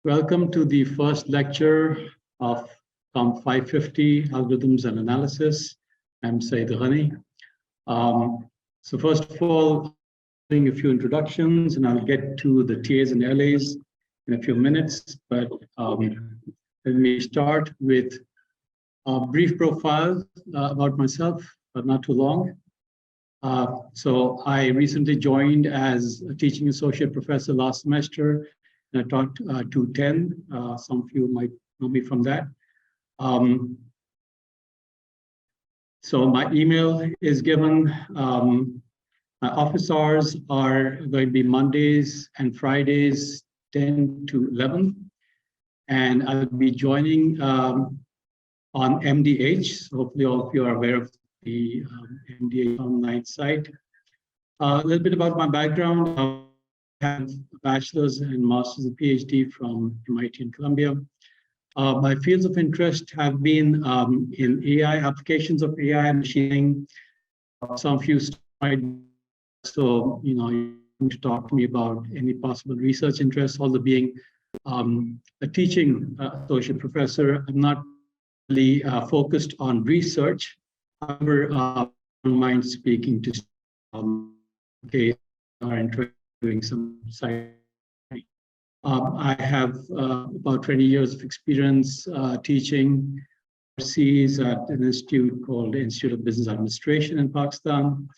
Welcome to the first lecture of COM 550, Algorithms and Analysis. I'm Syed Ghani. So first of all, doing a few introductions, and I'll get to the TAs and LAs in a few minutes. But let me start with a brief profile about myself, but not too long. So I recently joined as a teaching associate professor last semester. And I taught 210. Some of you might know me from that. So my email is given. My office hours are going to be Mondays and Fridays, 10 to 11. And I'll be joining on MDH. So hopefully all of you are aware of the MDH online site. A little bit about my background. I have a bachelor's and master's and PhD from MIT and Columbia. My fields of interest have been in AI, applications of AI and machine learning. Some of you might, so you to talk to me about any possible research interests. Although being a teaching associate professor, I'm not really focused on research. However, I don't mind speaking to okay, are interested doing some side. I have about 20 years of experience teaching overseas at an institute called the Institute of Business Administration in Pakistan,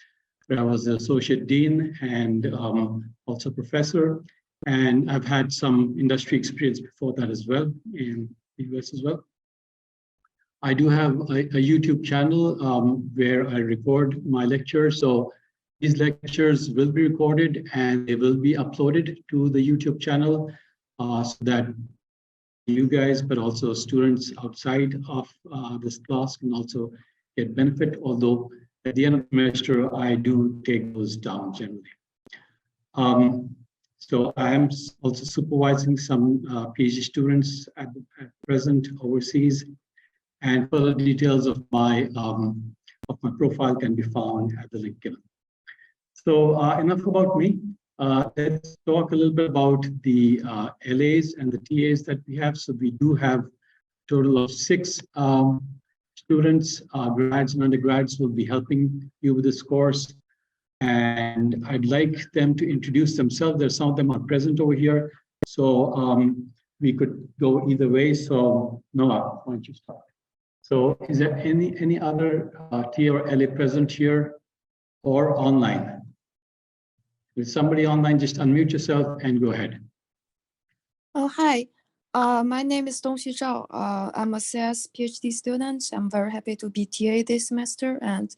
where I was the associate dean and also professor. And I've had some industry experience before that as well in the US as well. I do have a YouTube channel where I record my lectures. So these lectures will be recorded and they will be uploaded to the YouTube channel so that you guys, but also students outside of this class can also get benefit. Although at the end of the semester, I do take those down generally. So I am also supervising some PhD students at present overseas, and further details of my profile can be found at the link given. So enough about me. Let's talk a little bit about the LAs and the TAs that we have. So we do have a total of 6 students, grads and undergrads will be helping you with this course. And I'd like them to introduce themselves. There's some of them are present over here. So we could go either way. So Noah, why don't you start? So is there any other TA or LA present here or online? If somebody online, just unmute yourself and go ahead. Oh, hi. My name is Dongxi Zhao. I'm a CS PhD student. I'm very happy to be TA this semester, and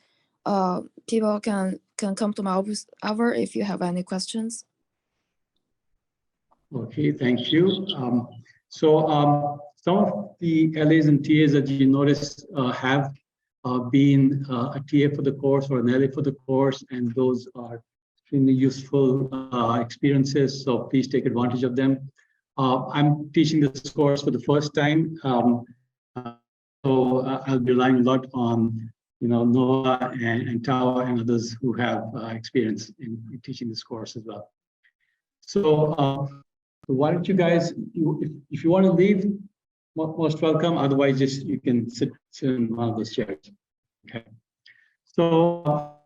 people can come to my office hour if you have any questions. Okay, thank you. So some of the LAs and TAs that you notice have been a TA for the course or an LA for the course, and those are extremely useful experiences, so please take advantage of them. I'm teaching this course for the first time, so I'll be relying a lot on Noah and Tao and others who have experience in teaching this course as well. So why don't you guys, if you want to leave, most welcome. Otherwise, just you can sit in one of those chairs. Okay. So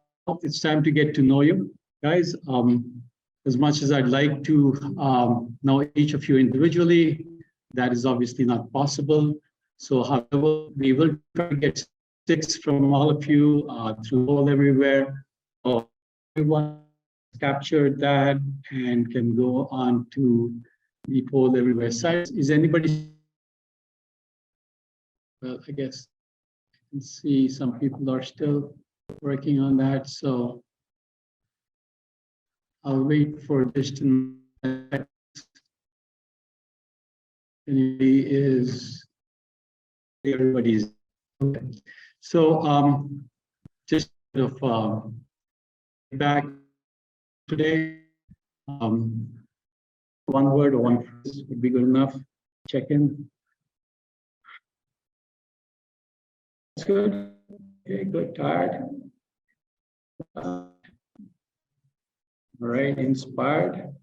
it's time to get to know you. Guys, as much as I'd like to know each of you individually, that is obviously not possible. So however, we will try to get 6 from all of you through all everywhere. So everyone captured that and can go on to the poll everywhere site. Is anybody? Well, I guess I can see some people are still working on that. So I'll wait for just anybody is everybody's okay. So just back today, one word or one phrase would be good enough. Check in. That's good. Okay, good. Tired. All right, inspired.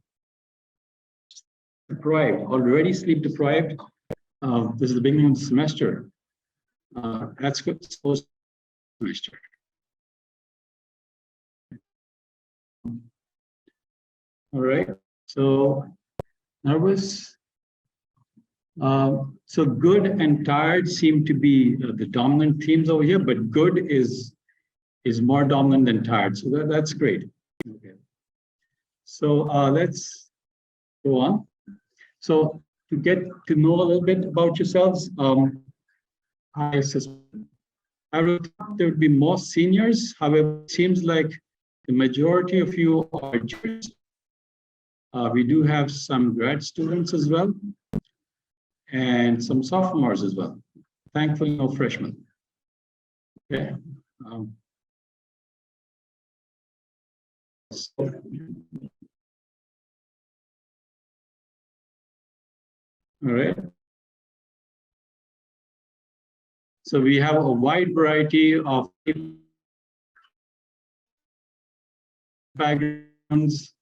deprived, already sleep deprived. This is the beginning of the semester. That's good. Semester. All right. So nervous. So good and tired seem to be the dominant themes over here, but good is more dominant than tired. So that's great. Okay. So let's go on. So to get to know a little bit about yourselves, I suspect I would thought there would be more seniors. However, it seems like the majority of you are juniors. We do have some grad students as well, and some sophomores as well. Thankfully, no freshmen. Okay. All right. So we have a wide variety of backgrounds.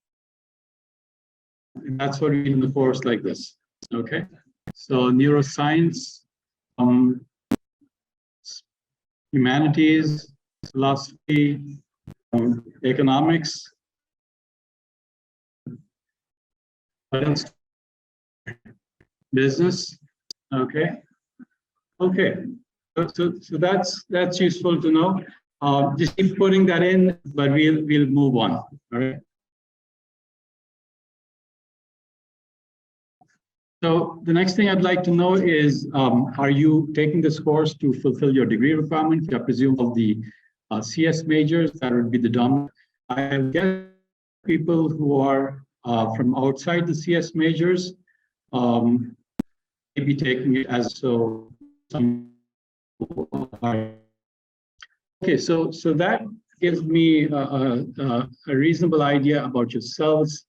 And that's what we need in the course like this. Okay. So neuroscience, humanities, philosophy, economics. Business. Okay. Okay. So that's useful to know. Just keep putting that in, but we'll move on. All right. So the next thing I'd like to know is, are you taking this course to fulfill your degree requirements? I presume of the CS majors, that would be the dominant. I guess people who are from outside the CS majors may be taking it as so. Okay, so that gives me a reasonable idea about yourselves,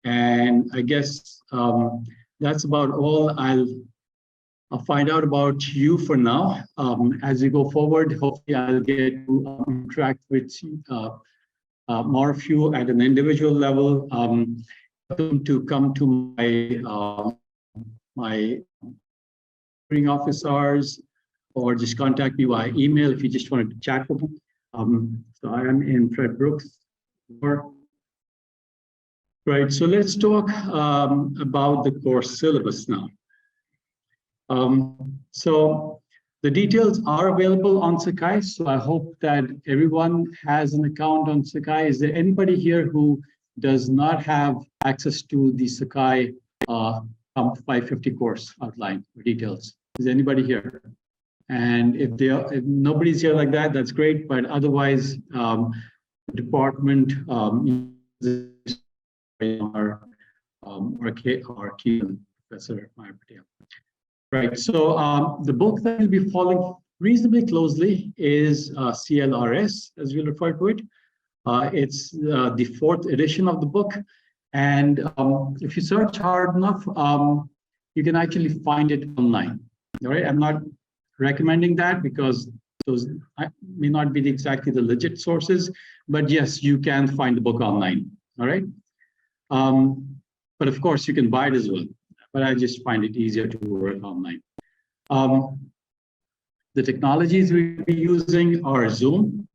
and I guess that's about all I'll find out about you for now. As we go forward, hopefully I'll get to interact with more of you at an individual level. To come to my hearing officers, or just contact me via email if you just wanted to chat with me. So I am in Fred Brooks. Right, so let's talk about the course syllabus now. So the details are available on Sakai, so I hope that everyone has an account on Sakai. Is there anybody here who does not have access to the Sakai 550 course outline or details? Is anybody here? And if nobody's here like that, that's great. But otherwise, the department our key Professor Maya Patel. Right. So the book that will be following reasonably closely is CLRS, as we refer to it. It's the 4th edition of the book, and if you search hard enough, you can actually find it online. All right. I'm not recommending that because those may not be exactly the legit sources, but yes, you can find the book online. All right. But of course, you can buy it as well. But I just find it easier to work online. The technologies we'll be using are Zoom.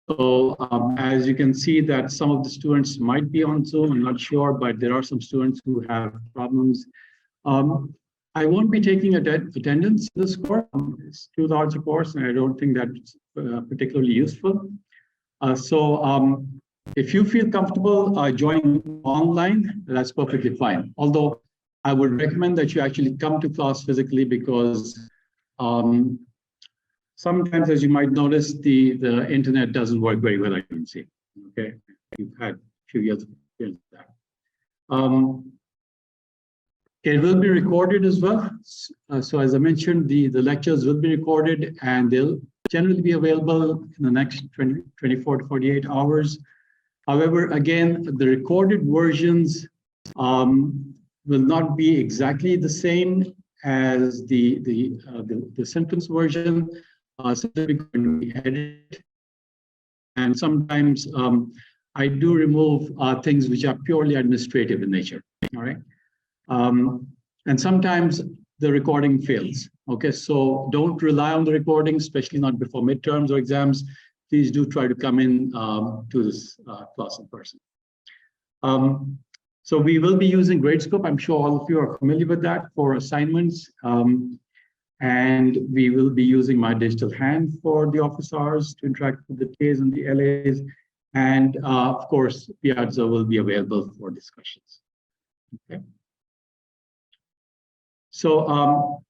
So as you can see that some of the students might be on Zoom, I'm not sure, but there are some students who have problems. I won't be taking attendance in this course. It's too large a course, and I don't think that's particularly useful. So if you feel comfortable joining online, that's perfectly fine. Although I would recommend that you actually come to class physically, because sometimes, as you might notice, the internet doesn't work very well at UNC. Okay, you've had a few years of experience with that. It will be recorded as well. So as I mentioned, the lectures will be recorded, and they'll generally be available in the next 24 to 48 hours. However, again, the recorded versions will not be exactly the same as the sentence version. So they're going to be edited. And sometimes I do remove things which are purely administrative in nature. All right. And sometimes the recording fails. Okay, so don't rely on the recording, especially not before midterms or exams. Please do try to come in to this class in person. So we will be using Gradescope. I'm sure all of you are familiar with that for assignments. And we will be using My Digital Hand for the office hours to interact with the TAs and the LAs. And of course, Piazza will be available for discussions. Okay. So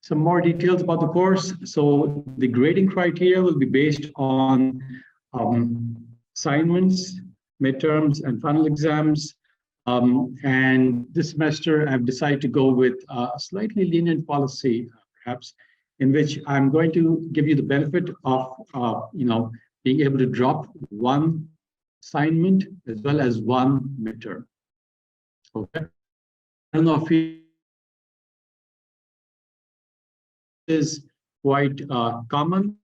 some more details about the course. So the grading criteria will be based on assignments, midterms, and final exams. And this semester, I've decided to go with a slightly lenient policy, perhaps, in which I'm going to give you the benefit of being able to drop one assignment as well as one midterm. Okay. I don't know if it is quite common,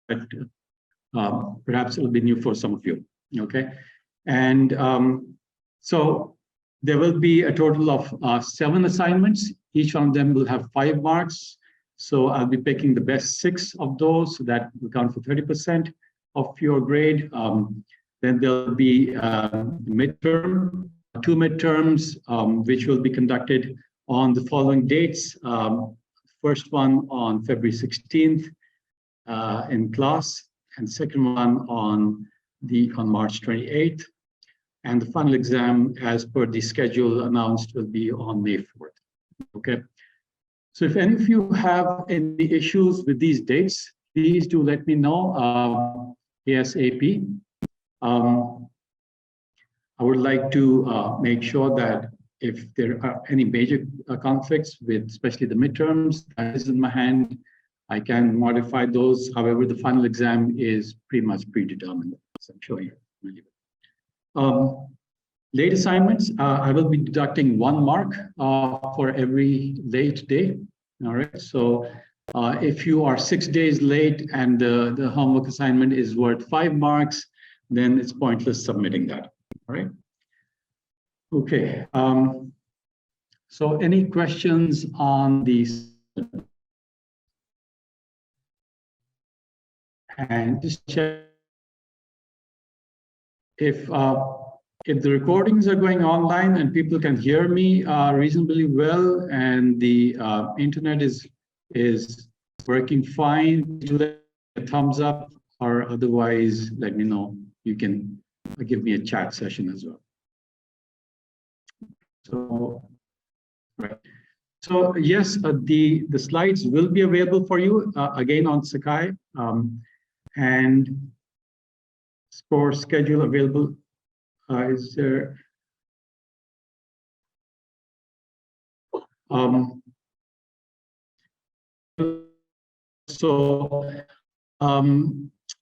but perhaps it'll be new for some of you. Okay. And so there will be a total of 7 assignments. Each one of them will have 5 marks. So I'll be picking the best 6 of those, so that will count for 30% of your grade. Then there'll be midterm, 2 midterms, which will be conducted on the following dates. First one on February 16th in class, and second one on March 28th. And the final exam, as per the schedule announced, will be on May 4th. Okay. So if any of you have any issues with these dates, please do let me know ASAP. I would like to make sure that if there are any major conflicts with especially the midterms, that is in my hand. I can modify those. However, the final exam is pretty much predetermined, as I'm sure you're familiar with. Late assignments, I will be deducting 1 mark for every late day. All right. So if you are 6 days late and the homework assignment is worth 5 marks, then it's pointless submitting that. All right. Okay. So any questions on these? And just check if the recordings are going online and people can hear me reasonably well, and the internet is working fine, do a thumbs up, or otherwise let me know. You can give me a chat session as well. So, right. So yes, the slides will be available for you again on Sakai, and for schedule available. Is there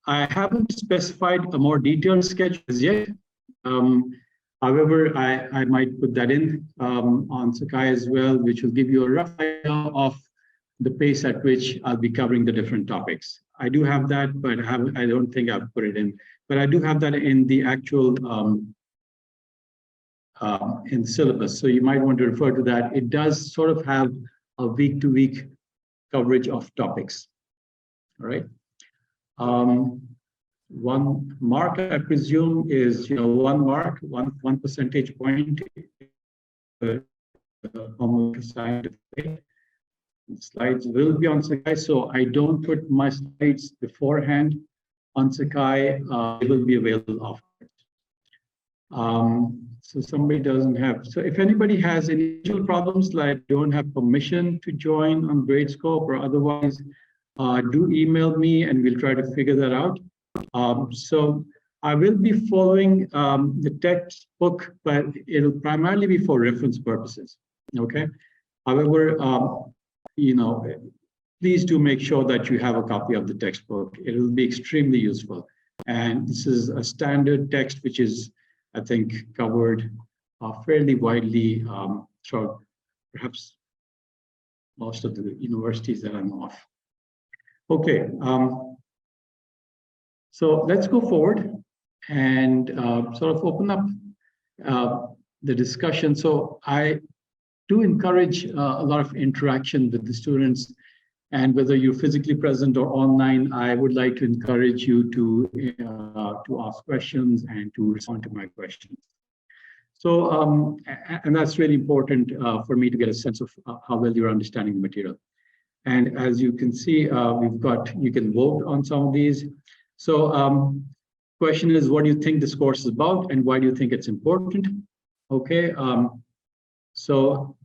I haven't specified a more detailed schedule as yet. However, I might put that in on Sakai as well, which will give you a rough idea of the pace at which I'll be covering the different topics. I do have that, but I don't think I've put it in. But I do have that in the actual in syllabus. So you might want to refer to that. It does sort of have a week-to-week coverage of topics. All right. 1 mark, I presume, is 1 mark, one percentage point. Homework assigned. Slides will be on Sakai, so I don't put my slides beforehand on Sakai. They will be available afterwards. So somebody doesn't have. So if anybody has any problems, like don't have permission to join on Gradescope or otherwise, do email me and we'll try to figure that out. So I will be following the textbook, but it'll primarily be for reference purposes. Okay. However, please do make sure that you have a copy of the textbook. It will be extremely useful. And this is a standard text, which is, I think, covered fairly widely throughout perhaps most of the universities that I'm off. Okay, so let's go forward and sort of open up the discussion. So I do encourage a lot of interaction with the students, and whether you're physically present or online, I would like to encourage you to ask questions and to respond to my questions. So, and that's really important for me to get a sense of how well you're understanding the material. And as you can see, you can vote on some of these. So question is, what do you think this course is about and why do you think it's important? Okay, so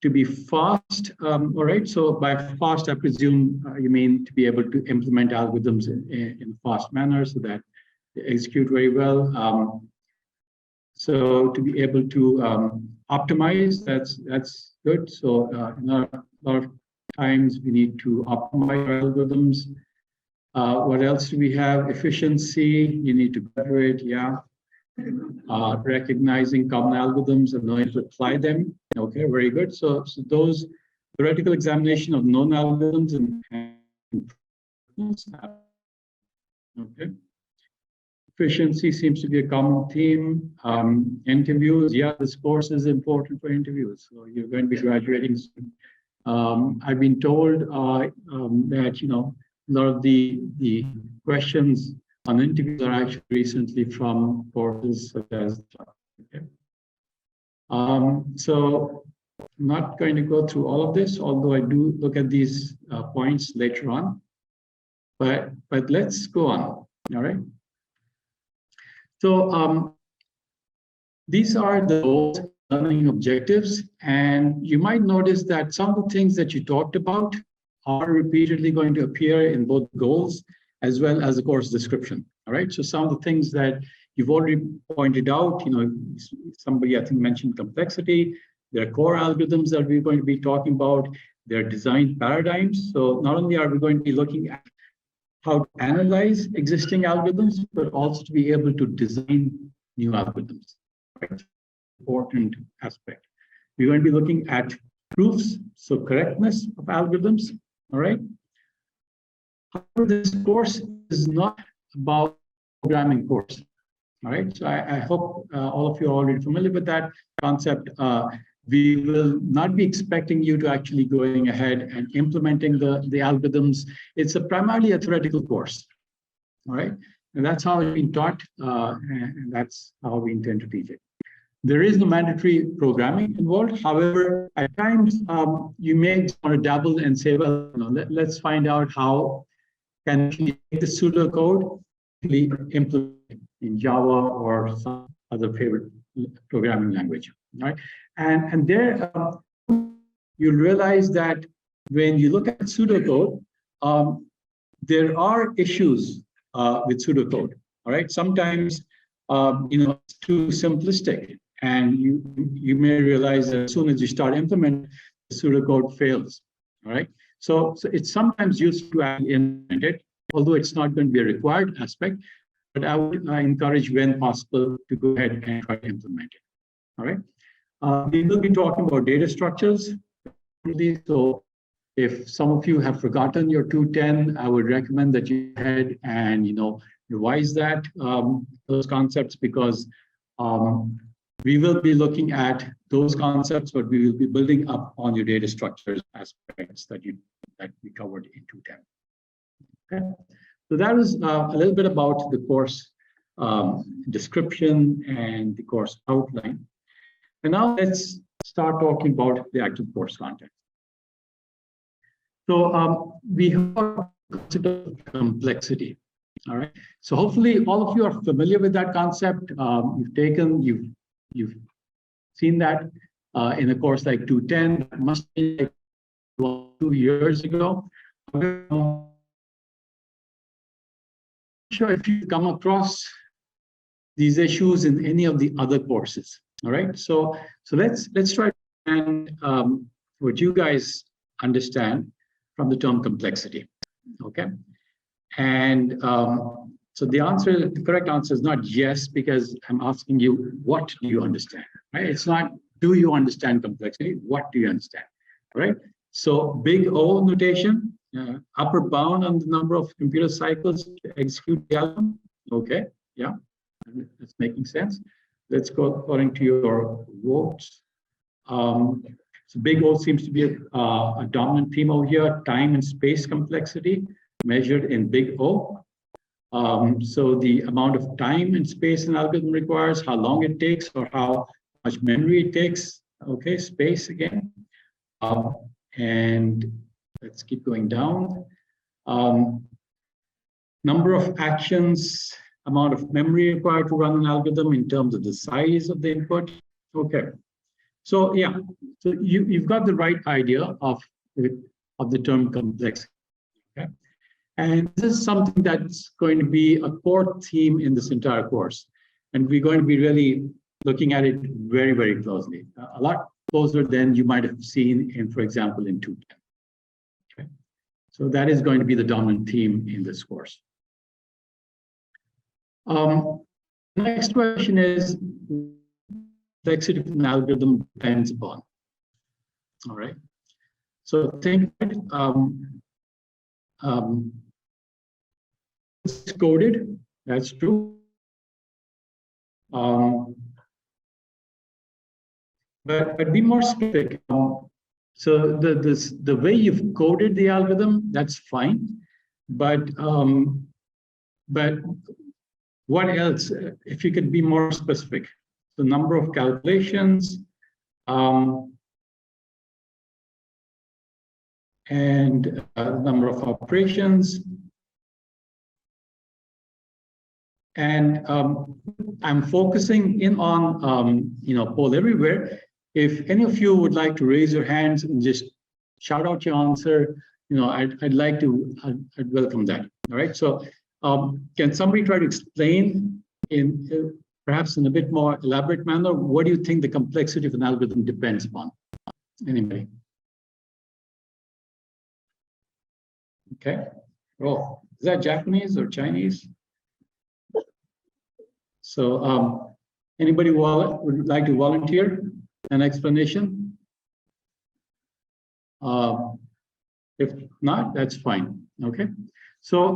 to be fast, all right, so by fast, I presume you mean to be able to implement algorithms in a fast manner so that they execute very well. So to be able to optimize, that's good. So a lot of times we need to optimize our algorithms. What else do we have? Efficiency, you need to graduate, yeah. Recognizing common algorithms and knowing to apply them. Okay, very good. So those theoretical examination of known algorithms and okay. Efficiency seems to be a common theme. Interviews, yeah, this course is important for interviews. So you're going to be graduating soon. I've been told that a lot of the questions on interviews are actually recently from courses such as. Okay. So I'm not going to go through all of this, although I do look at these points later on. But let's go on. All right. So these are the goals, learning objectives, and you might notice that some of the things that you talked about are repeatedly going to appear in both goals as well as the course description. All right. So some of the things that you've already pointed out, somebody I think mentioned complexity. There are core algorithms that we're going to be talking about. There are design paradigms. So not only are we going to be looking at how to analyze existing algorithms, but also to be able to design new algorithms. Right? Important aspect. We're going to be looking at proofs, so correctness of algorithms. All right. However, this course is not about programming course. All right. So I hope all of you are already familiar with that concept. We will not be expecting you to actually going ahead and implementing the algorithms. It's primarily a theoretical course. All right. And that's how it's been taught, and that's how we intend to teach it. There is no mandatory programming involved. However, at times you may want to dabble and say, well, let's find out how can we take the pseudocode implement in Java or some other favorite programming language, right? And there you'll realize that when you look at pseudocode, there are issues with pseudocode. All right, sometimes it's too simplistic, and you may realize that as soon as you start implementing, the pseudocode fails. All right, so it's sometimes useful to actually implement it, although it's not going to be a required aspect. But I would encourage, when possible, to go ahead and try to implement it. All right. We will be talking about data structures. So if some of you have forgotten your 210, I would recommend that you go ahead and revise that those concepts, because we will be looking at those concepts, but we will be building up on your data structures aspects that we covered in 210. Okay. So that is a little bit about the course description and the course outline. And now let's start talking about the actual course content. So we have a concept of complexity. All right. So hopefully all of you are familiar with that concept. You've seen that in a course like 210. That must be like 2 years ago. Sure if you come across these issues in any of the other courses. All right, so let's try and what you guys understand from the term complexity. Okay, and so the correct answer is not yes, because I'm asking you, what do you understand? Right? It's not do you understand complexity? What do you understand? All right. So big O notation. Upper bound on the number of computer cycles to execute the algorithm. Okay, yeah, that's making sense. let's go according to your votes. So big O seems to be a dominant theme over here, time and space complexity measured in big O. So the amount of time and space an algorithm requires, how long it takes, or how much memory it takes. Okay, space again. And let's keep going down. Number of actions, amount of memory required to run an algorithm in terms of the size of the input. Okay. So yeah, so you've got the right idea of the term complexity. Okay. And this is something that's going to be a core theme in this entire course. And we're going to be really looking at it very, very closely, a lot closer than you might have seen in, for example, in 210. Okay. So that is going to be the dominant theme in this course. Next question is, complexity of an algorithm depends upon. All right. So think it's coded, that's true. But be more specific. So the way you've coded the algorithm, that's fine. But what else? If you could be more specific, the number of calculations, and number of operations. And I'm focusing in on poll everywhere. If any of you would like to raise your hands and just shout out your answer, I'd like to, I'd welcome that. All right. So can somebody try to explain in perhaps in a bit more elaborate manner, what do you think the complexity of an algorithm depends upon? Anybody? Okay. Oh, is that Japanese or Chinese? So anybody would like to volunteer an explanation? If not, that's fine. Okay. So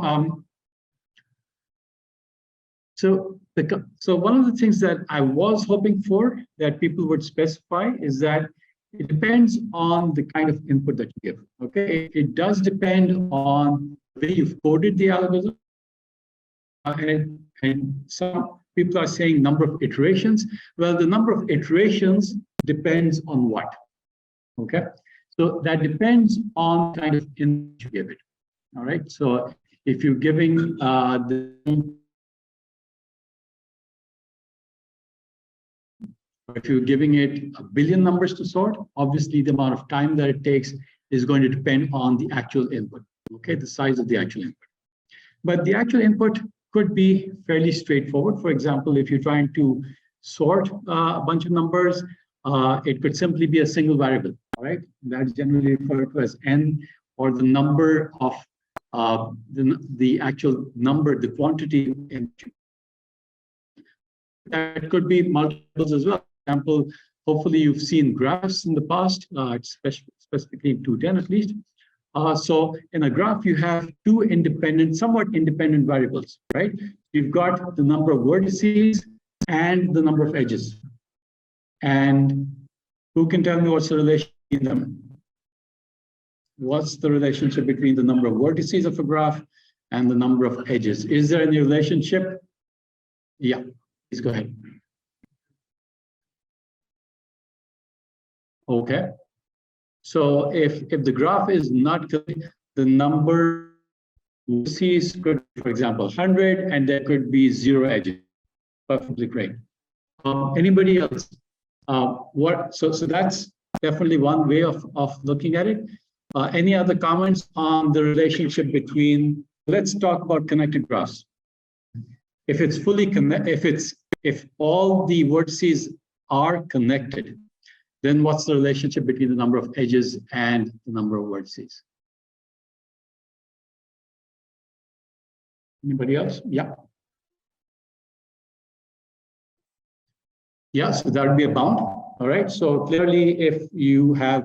so one of the things that I was hoping for that people would specify is that it depends on the kind of input that you give. Okay, it does depend on the way you've coded the algorithm, and some people are saying number of iterations. Well, the number of iterations depends on what? Okay, so that depends on the kind of input you give it. All right, so if you're giving if you're giving it 1 billion numbers to sort, obviously the amount of time that it takes is going to depend on the actual input, okay, the size of the actual input. But the actual input could be fairly straightforward. For example, if you're trying to sort a bunch of numbers, it could simply be a single variable, all right? That's generally referred to as n, or the number of the actual number, the quantity. That could be multiples as well. For example, hopefully you've seen graphs in the past, specifically in 210 at least. So in a graph, you have two independent, somewhat independent variables, right? You've got the number of vertices and the number of edges. And who can tell me what's the relation between them? What's the relationship between the number of vertices of a graph and the number of edges? Is there any relationship? Yeah, please go ahead. Okay. So if the graph is not correct, the number of vertices could be, for example, 100, and there could be 0 edges. Perfectly great. Anybody else? So that's definitely one way of looking at it. Any other comments on the relationship between? Let's talk about connected graphs. If it's fully connected, if all the vertices are connected, then what's the relationship between the number of edges and the number of vertices? Anybody else? Yeah. Yeah, so that would be a bound. All right. So clearly, if you have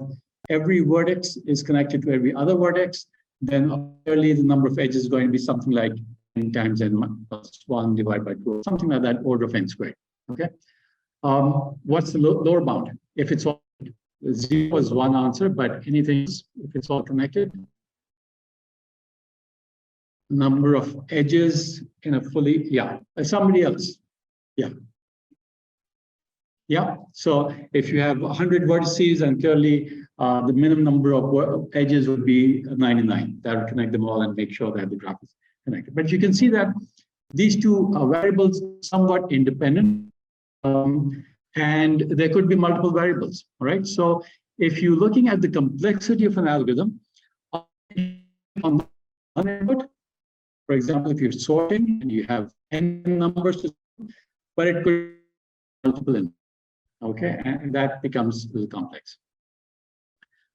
every vertex is connected to every other vertex, then clearly the number of edges is going to be something like n times n plus 1 divided by 2, something like that, order of n squared. Okay. What's the lower bound? If it's all 0 is one answer, but anything else, if it's all connected, number of edges in a fully, somebody else, so if you have 100 vertices and clearly the minimum number of edges would be 99, that would connect them all and make sure that the graph is connected. But you can see that these two variables are somewhat independent, and there could be multiple variables, all right? So if you're looking at the complexity of an algorithm, on one input, for example, if you're sorting and you have n numbers, but it could be multiple inputs, okay? And that becomes a little complex.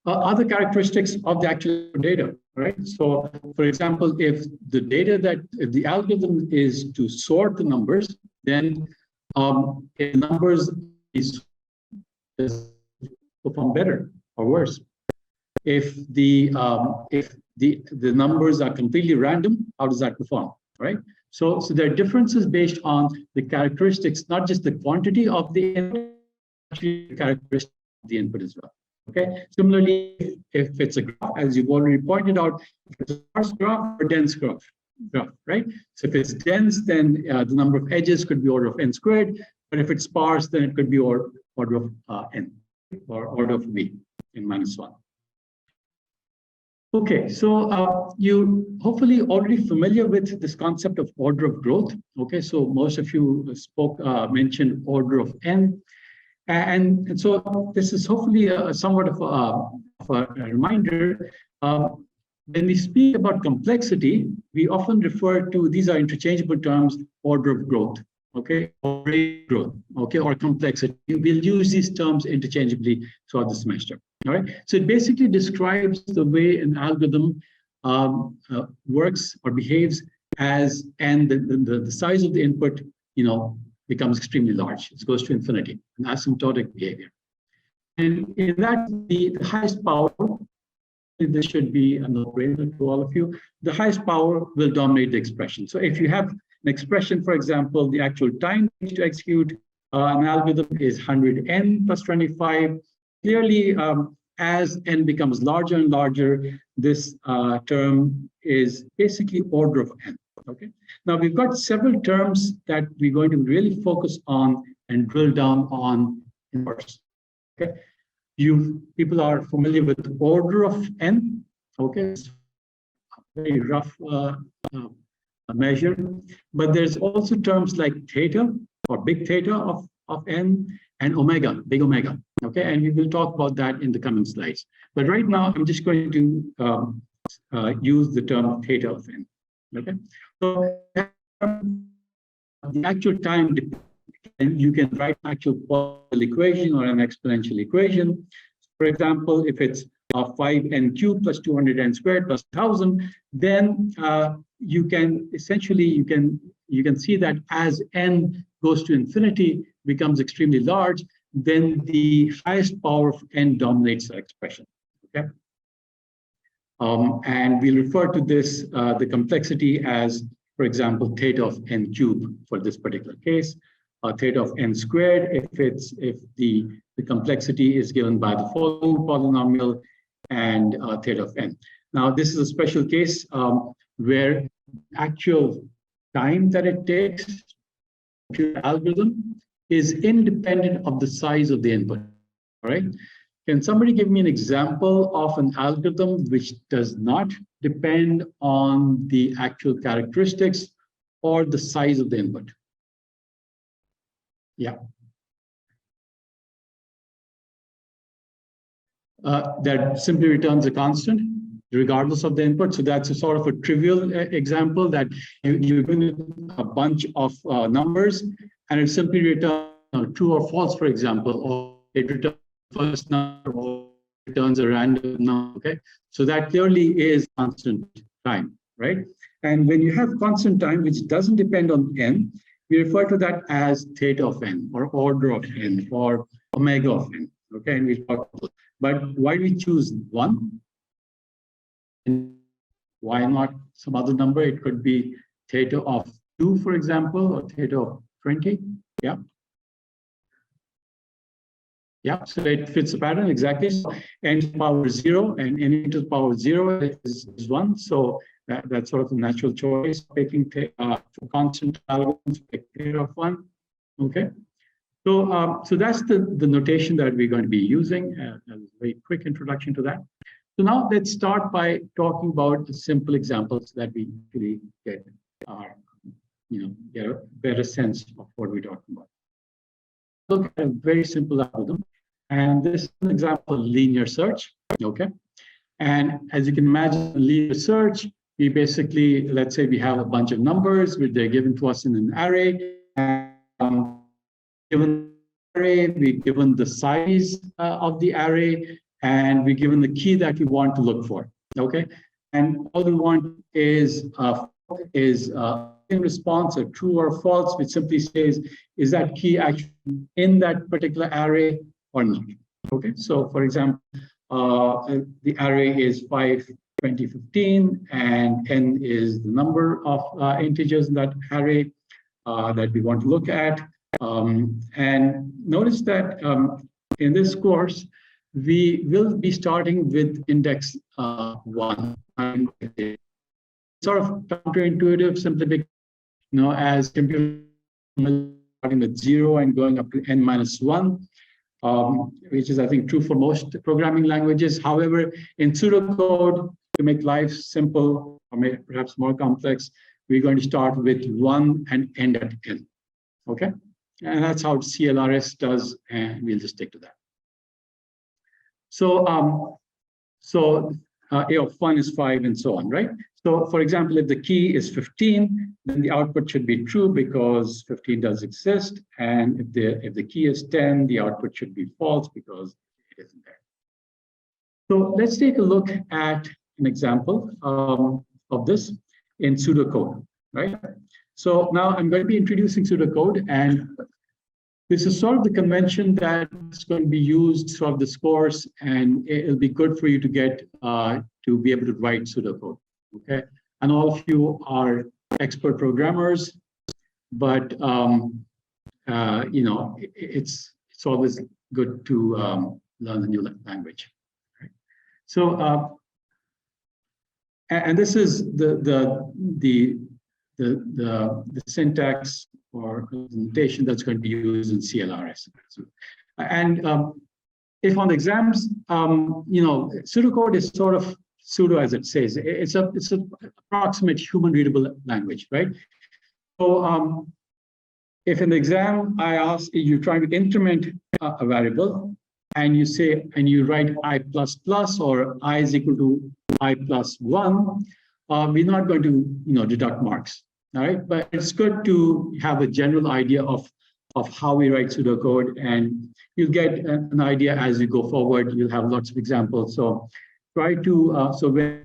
Other characteristics of the actual data, right? So, for example, if the algorithm is to sort the numbers, then if numbers is perform better or worse. If the numbers are completely random, how does that perform, right? So there are differences based on the characteristics, not just the quantity of the input, actually the characteristics of the input as well. Okay. Similarly, if it's a graph, as you've already pointed out, if it's a sparse graph or dense graph, right? So if it's dense, then the number of edges could be order of n squared, but if it's sparse, then it could be order of n, or order of v in -1. Okay, so you hopefully already familiar with this concept of order of growth. Okay, so most of you mentioned order of n. And so this is hopefully somewhat of a reminder. When we speak about complexity, we often refer to, these are interchangeable terms, order of growth, okay, or rate of growth, okay, or complexity. We'll use these terms interchangeably throughout the semester, all right? So it basically describes the way an algorithm works or behaves as, and the size of the input, becomes extremely large. It goes to infinity, an asymptotic behavior. And in that, the highest power, this should be a no-brainer to all of you, the highest power will dominate the expression. So if you have an expression, for example, the actual time to execute an algorithm is 100n plus 25. Clearly, as n becomes larger and larger, this term is basically order of n. Okay. Now we've got several terms that we're going to really focus on and drill down on in first. Okay. People are familiar with the order of n. Okay. It's a very rough measure, but there's also terms like theta or big theta of n and omega, big omega. Okay. And we will talk about that in the coming slides. But right now, I'm just going to use the term theta of n. Okay, so the actual time, and you can write actual partial equation or an exponential equation. For example, if it's 5n cubed plus 200n squared plus 1000, then you can essentially you can see that as n goes to infinity, becomes extremely large, then the highest power of n dominates the expression. Okay. And we refer to this, the complexity as, for example, theta of n cubed for this particular case, theta of n squared if the complexity is given by the following polynomial, and theta of n. Now, this is a special case where actual time that it takes to algorithm is independent of the size of the input. All right. Can somebody give me an example of an algorithm which does not depend on the actual characteristics or the size of the input? Yeah. That simply returns a constant regardless of the input. So that's a sort of a trivial example that you're given a bunch of numbers and it simply returns true or false, for example, or it returns first number or returns a random number. Okay, so that clearly is constant time, right? And when you have constant time which doesn't depend on n, we refer to that as theta of n or order of n or omega of n. Okay, and we'll talk about. But why do we choose 1? And why not some other number? It could be theta of 2, for example, or theta of 20. Yeah. Yeah, so it fits the pattern exactly. So n to the power 0 and n to the power 0 is 1. So that's sort of a natural choice. Picking for constant algorithms, pick theta of 1. Okay. So, so that's the notation that we're going to be using. A very quick introduction to that. So now let's start by talking about the simple examples that we really get a better sense of what we're talking about. Look at a very simple algorithm, and this is an example of linear search. Okay, and as you can imagine, linear search, we basically, let's say we have a bunch of numbers which they're given to us in an array. And, given the array, we're given the size of the array, and we're given the key that we want to look for. Okay, and all we want is in response a true or false, which simply says, is that key actually in that particular array or not? Okay, so for example, the array is 5, 20, 15, and n is the number of integers in that array that we want to look at. And notice that in this course, we will be starting with index 1. Sort of counterintuitive, simply because, as computer starting with 0 and going up to n minus 1, which is, I think, true for most programming languages. However, in pseudocode, to make life simple or perhaps more complex, we're going to start with 1 and end at n. Okay, and that's how CLRS does, and we'll just stick to that. So, A of 1 is 5, and so on, right? So, for example, if the key is 15, then the output should be true because 15 does exist, and if the key is 10, the output should be false because it isn't there. So let's take a look at an example of this in pseudocode, right? So now I'm going to be introducing pseudocode, and this is sort of the convention that's going to be used throughout this course, and it'll be good for you to get to be able to write pseudocode. Okay, and all of you are expert programmers, but it's always good to learn a new language. Right? So, and this is the syntax or implementation that's going to be used in CLRS. And if on the exams, pseudocode is sort of pseudo, as it says. It's an approximate human readable language, right? So if in the exam I ask you trying to increment a variable, and you say, and you write I++ or I is equal to I plus 1, we're not going to deduct marks. All right, but it's good to have a general idea of how we write pseudocode, and you'll get an idea as you go forward. You'll have lots of examples. So try to so when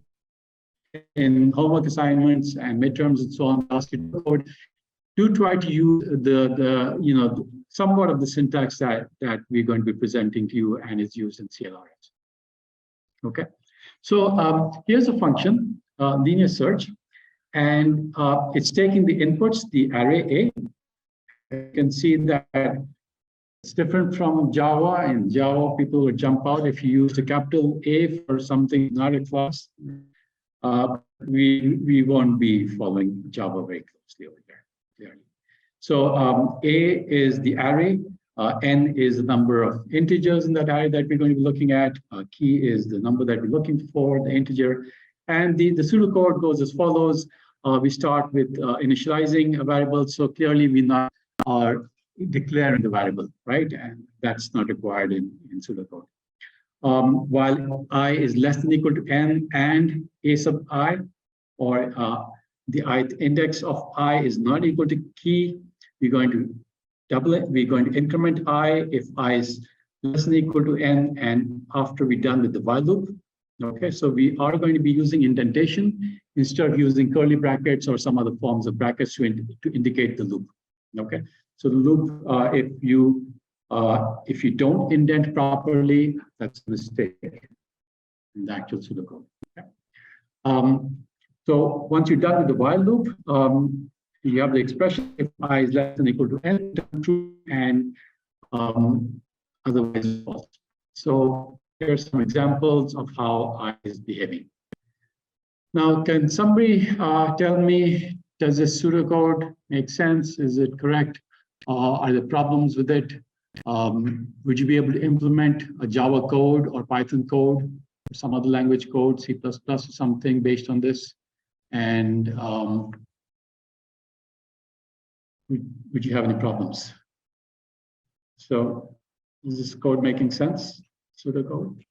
in homework assignments and midterms and so on, ask you to code, do try to use the somewhat of the syntax that we're going to be presenting to you and is used in CLRS. Okay, so here's a function, linear search. And it's taking the inputs, the array A. You can see that it's different from Java. In Java, people would jump out if you use a capital A for something not a class. We won't be following Java very closely over there, clearly. So A is the array. N is the number of integers in that array that we're going to be looking at. Key is the number that we're looking for, the integer. And the pseudocode goes as follows. We start with initializing a variable. So clearly we not are declaring the variable, right? And that's not required in pseudocode. While I is less than or equal to n and a sub I, or the ith index of I is not equal to key, we're going to double it. We're going to increment I if I is less than or equal to n, and after we're done with the while loop. Okay, so we are going to be using indentation instead of using curly brackets or some other forms of brackets to indicate the loop. Okay, so the loop, if you don't indent properly, that's a mistake in the actual pseudocode. Okay. So once you're done with the while loop, you have the expression if I is less than or equal to n, true, and otherwise false. So here are some examples of how I is behaving. Now, can somebody tell me, does this pseudocode make sense? Is it correct? Are there problems with it? Would you be able to implement a Java code or Python code, or some other language code, C++ or something based on this? And would you have any problems? So is this code making sense? Pseudocode?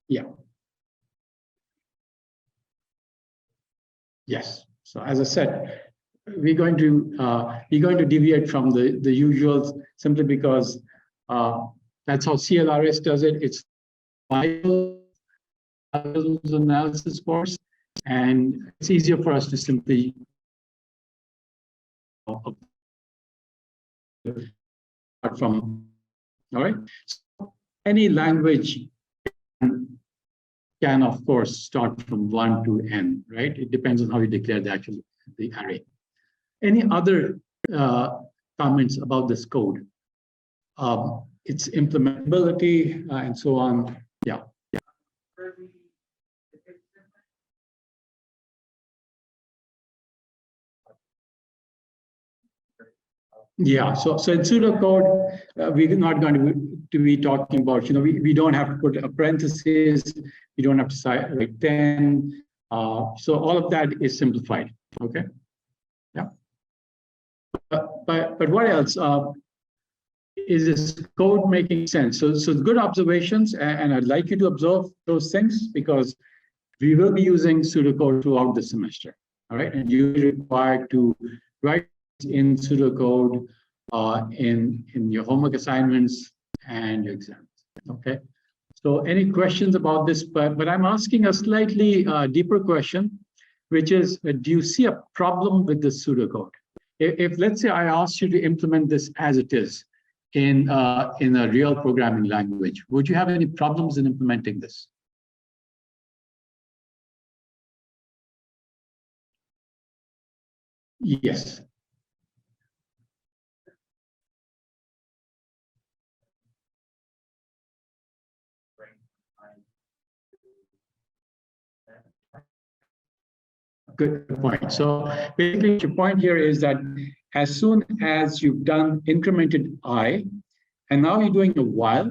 Yeah. Yes. So as I said, we're going to deviate from the usuals simply because that's how CLRS does it. It's analysis course, and it's easier for us to simply start from. All right. So any language can, of course, start from 1 to n, right? It depends on how you declare the array. Any other comments about this code? Its implementability and so on. Yeah. Yeah, so in pseudocode, we're not going to be talking about, we don't have to put a parentheses, we don't have to write 10. So all of that is simplified, okay? Yeah. But what else? Is this code making sense? So good observations, and I'd like you to observe those things because we will be using pseudocode throughout the semester, all right? And you're required to write in pseudocode in your homework assignments and your exams, okay? So any questions about this? But I'm asking a slightly deeper question, which is, do you see a problem with the pseudocode? If let's say I asked you to implement this as it is in a real programming language, would you have any problems in implementing this? Yes. Good point. So basically, your point here is that as soon as you've done incremented I, and now you're doing a while,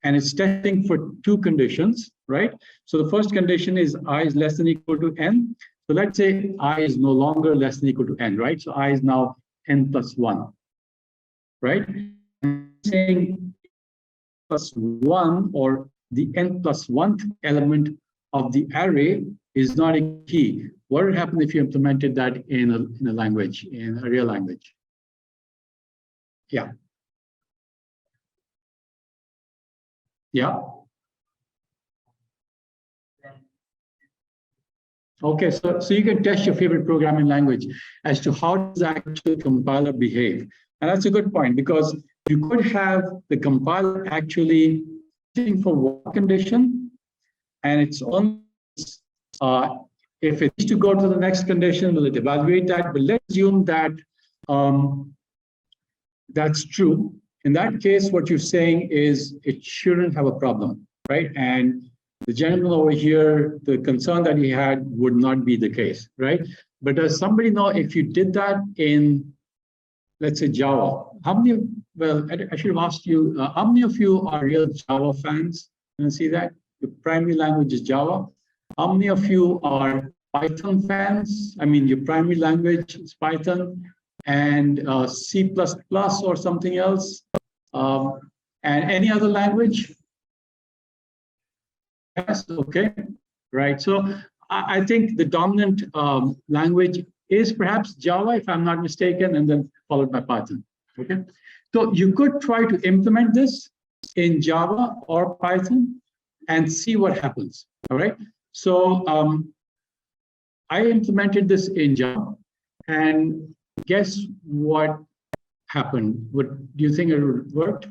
and it's testing for two conditions, right? So the first condition is I is less than or equal to n. So let's say I is no longer less than or equal to n, right? So I is now n plus 1, right? Saying plus 1 or the n plus 1th element of the array is not a key. What would happen if you implemented that in a language, in a real language? Yeah. Yeah. Okay, so you can test your favorite programming language as to how does the actual compiler behave. And that's a good point because you could have the compiler actually checking for one condition, and it's on if it needs to go to the next condition, will it evaluate that? But let's assume that that's true. In that case, what you're saying is it shouldn't have a problem, right? And the gentleman over here, the concern that he had would not be the case, right? But does somebody know if you did that in, let's say, Java? How many, well, I should have asked you, how many of you are real Java fans? Can you see that? Your primary language is Java. How many of you are Python fans? I mean, your primary language is Python and C++ or something else. And any other language? Yes, okay, right. So I think the dominant language is perhaps Java, if I'm not mistaken, and then followed by Python, okay? So you could try to implement this in Java or Python and see what happens, all right? So I implemented this in Java, and guess what happened? Do you think it would work?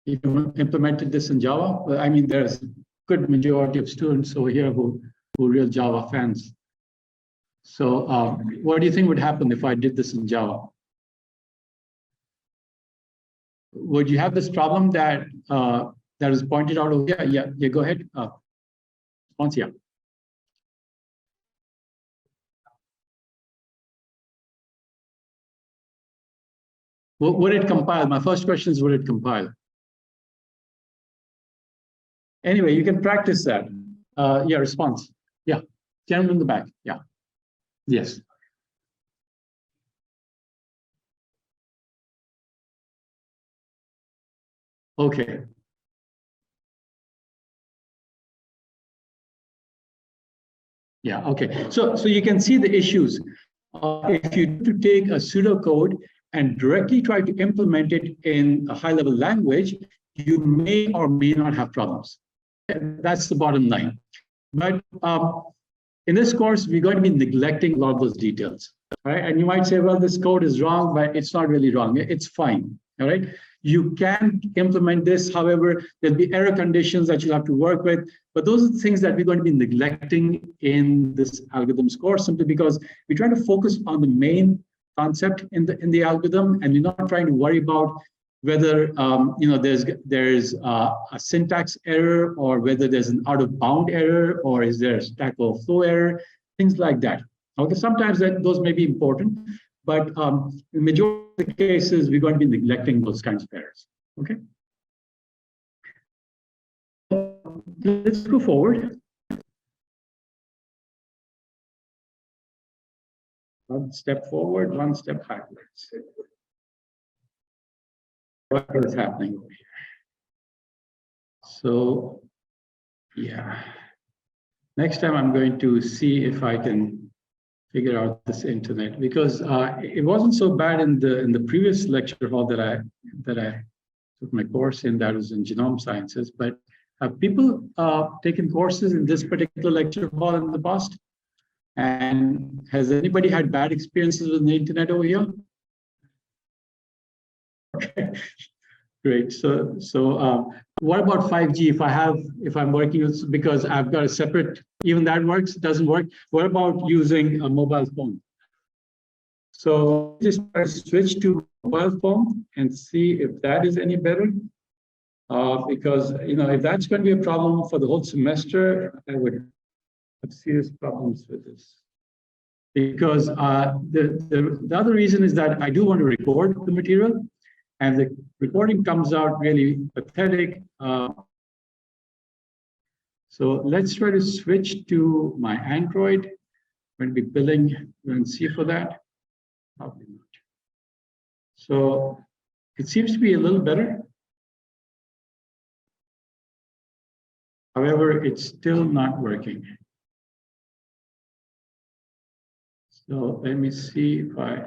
If you implemented this in Java? Well, I mean, there's a good majority of students over here who are real Java fans. So what do you think would happen if I did this in Java? would you have this problem that that is pointed out over here? Yeah, go ahead. Response, yeah. Would it compile? My first question is, would it compile? Anyway, you can practice that. Yeah, response. Yeah, gentleman in the back. Yeah. Yes. Okay. Yeah, okay. So you can see the issues. If you take a pseudocode and directly try to implement it in a high-level language, you may or may not have problems. That's the bottom line. But in this course, we're going to be neglecting a lot of those details. Right? And you might say, well, this code is wrong, but it's not really wrong. It's fine. All right. You can implement this. However, there'll be error conditions that you'll have to work with. But those are the things that we're going to be neglecting in this algorithms course, simply because we're trying to focus on the main concept in the algorithm, and we're not trying to worry about whether there's a syntax error, or whether there's an out of bound error, or is there a stack overflow error, things like that. Okay, sometimes those may be important, but in the majority of the cases, we're going to be neglecting those kinds of errors. Okay. Let's go forward. One step forward, one step backwards. What is happening over here? So, yeah. Next time I'm going to see if I can figure out this internet, because it wasn't so bad in the previous lecture hall that I took my course in, that was in genome sciences. But have people taken courses in this particular lecture hall in the past? And has anybody had bad experiences with the internet over here? Okay, great. So what about 5G? If I'm working with, because I've got a separate, even that works, doesn't work. What about using a mobile phone? So just switch to mobile phone and see if that is any better. Because if that's going to be a problem for the whole semester, I would have serious problems with this. Because the other reason is that I do want to record the material, and the recording comes out really pathetic. So let's try to switch to my Android. I'm going to be billing UNC for that. Probably not. So it seems to be a little better. However, it's still not working. So let me see if I...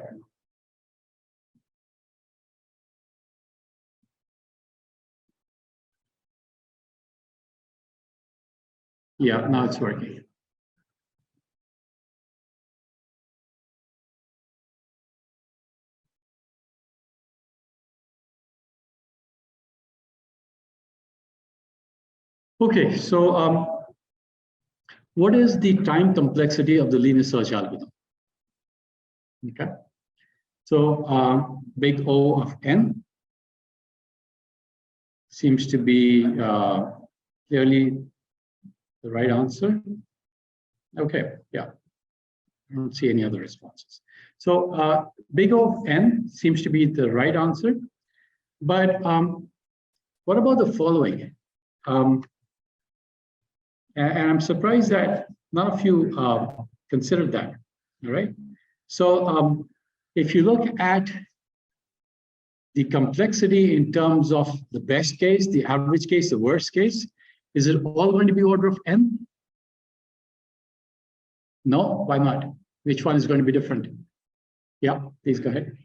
Yeah, now it's working. Okay, so what is the time complexity of the linear search algorithm? Okay, so big O of n seems to be clearly the right answer. Okay, yeah, I don't see any other responses. So big O of n seems to be the right answer, but what about the following? And I'm surprised that none of you considered that, all right? So if you look at the complexity in terms of the best case, the average case, the worst case, is it all going to be order of n? No, why not? Which one is going to be different? Yeah, please go ahead.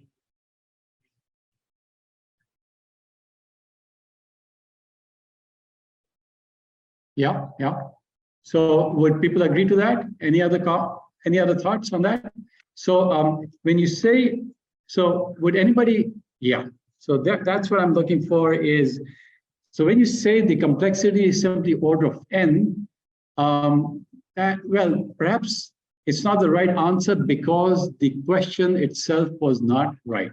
Yeah. So would people agree to that? Any other thoughts on that? So when you say, so would anybody, yeah. So that's what I'm looking for is, so when you say the complexity is simply order of n, well, perhaps it's not the right answer because the question itself was not right,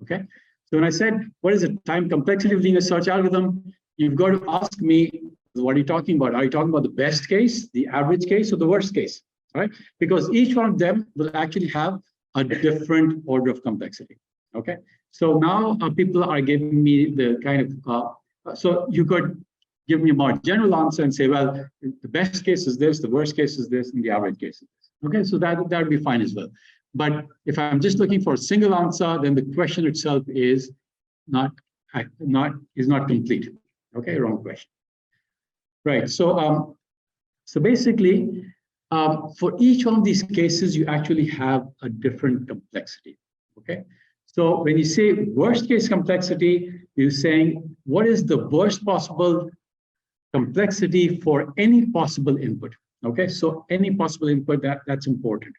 okay? So when I said, what is the time complexity of linear search algorithm? You've got to ask me, what are you talking about? Are you talking about the best case, the average case, or the worst case? All right, because each one of them will actually have a different order of complexity. Okay, so now people are giving me the kind of, so you could give me a more general answer and say, well, the best case is this, the worst case is this, and the average case is this. Okay, so that would be fine as well. But if I'm just looking for a single answer, then the question itself is not complete. Okay, wrong question. Right. So so basically, for each one of these cases, you actually have a different complexity. Okay. So when you say worst case complexity, you're saying what is the worst possible complexity for any possible input. Okay. So any possible input, that's important.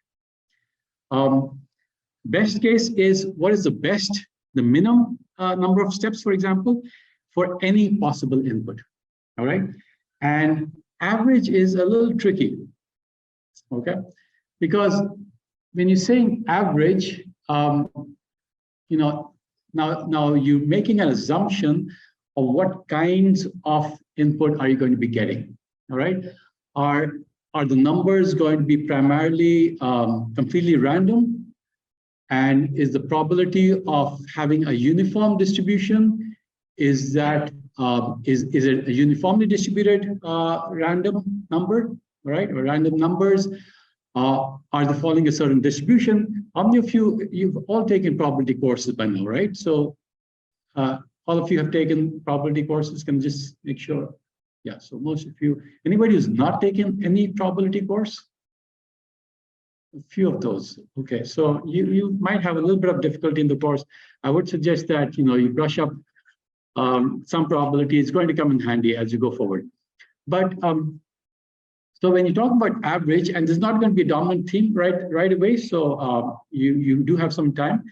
Best case is what is the best, the minimum number of steps, for example, for any possible input. All right. And average is a little tricky. Okay. Because when you're saying average, you know, now you're making an assumption of what kinds of input are you going to be getting. All right. Are the numbers going to be primarily completely random? And is the probability of having a uniform distribution, is that is it a uniformly distributed random number, right? Or random numbers? Are they following a certain distribution? How many of you've all taken probability courses by now, right? So all of you have taken probability courses. Can just make sure. Yeah, so most of you, anybody who's not taken any probability course? A few of those. Okay, so you might have a little bit of difficulty in the course. I would suggest that you brush up some probability. It's going to come in handy as you go forward. But so when you talk about average, and there's not going to be a dominant theme right away, so you do have some time.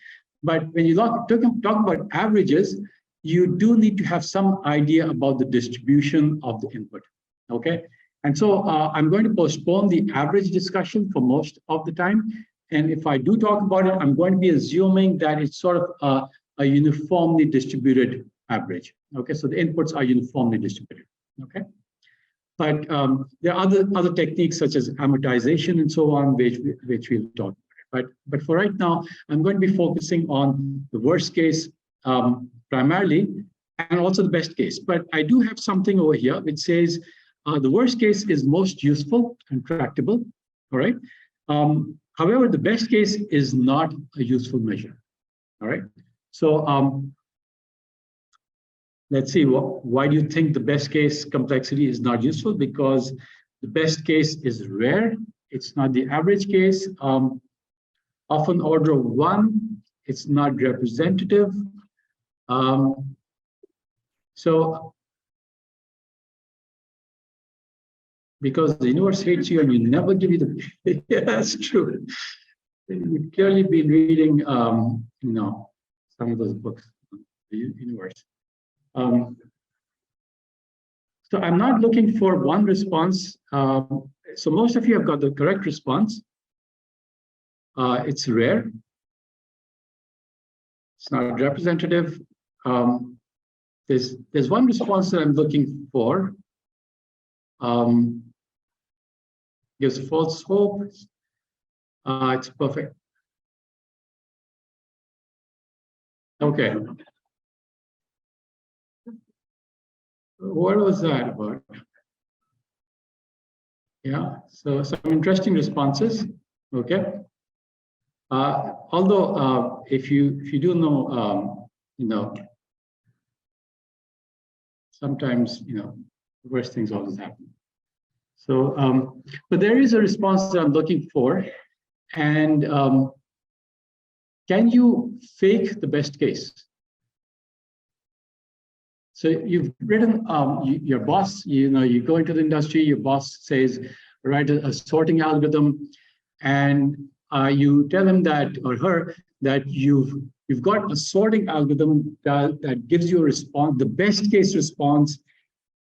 But when you talk about averages, you do need to have some idea about the distribution of the input. Okay. And so I'm going to postpone the average discussion for most of the time. And if I do talk about it, I'm going to be assuming that it's sort of a uniformly distributed average. Okay, so the inputs are uniformly distributed. Okay, but there are other techniques such as amortization and so on, which we'll talk about. But for right now, I'm going to be focusing on the worst case primarily, and also the best case. But I do have something over here which says, the worst case is most useful and tractable, all right? However, the best case is not a useful measure, all right? So let's see, why do you think the best case complexity is not useful? Because the best case is rare. It's not the average case. Often order of 1, it's not representative. So because the universe hates you and you never give you the, yeah, that's true. You've clearly been reading, some of those books, the universe. So I'm not looking for one response. So most of you have got the correct response. It's rare. It's not representative. There's one response that I'm looking for. Gives false hope. It's perfect. Okay. What was that about? Yeah, so some interesting responses. Okay. Although if you do know, sometimes worse things always happen. So, but there is a response that I'm looking for, and can you fake the best case? So you've written your boss. You go into the industry. Your boss says, write a sorting algorithm, and you tell him that or her that you've got a sorting algorithm that gives you a response. The best case response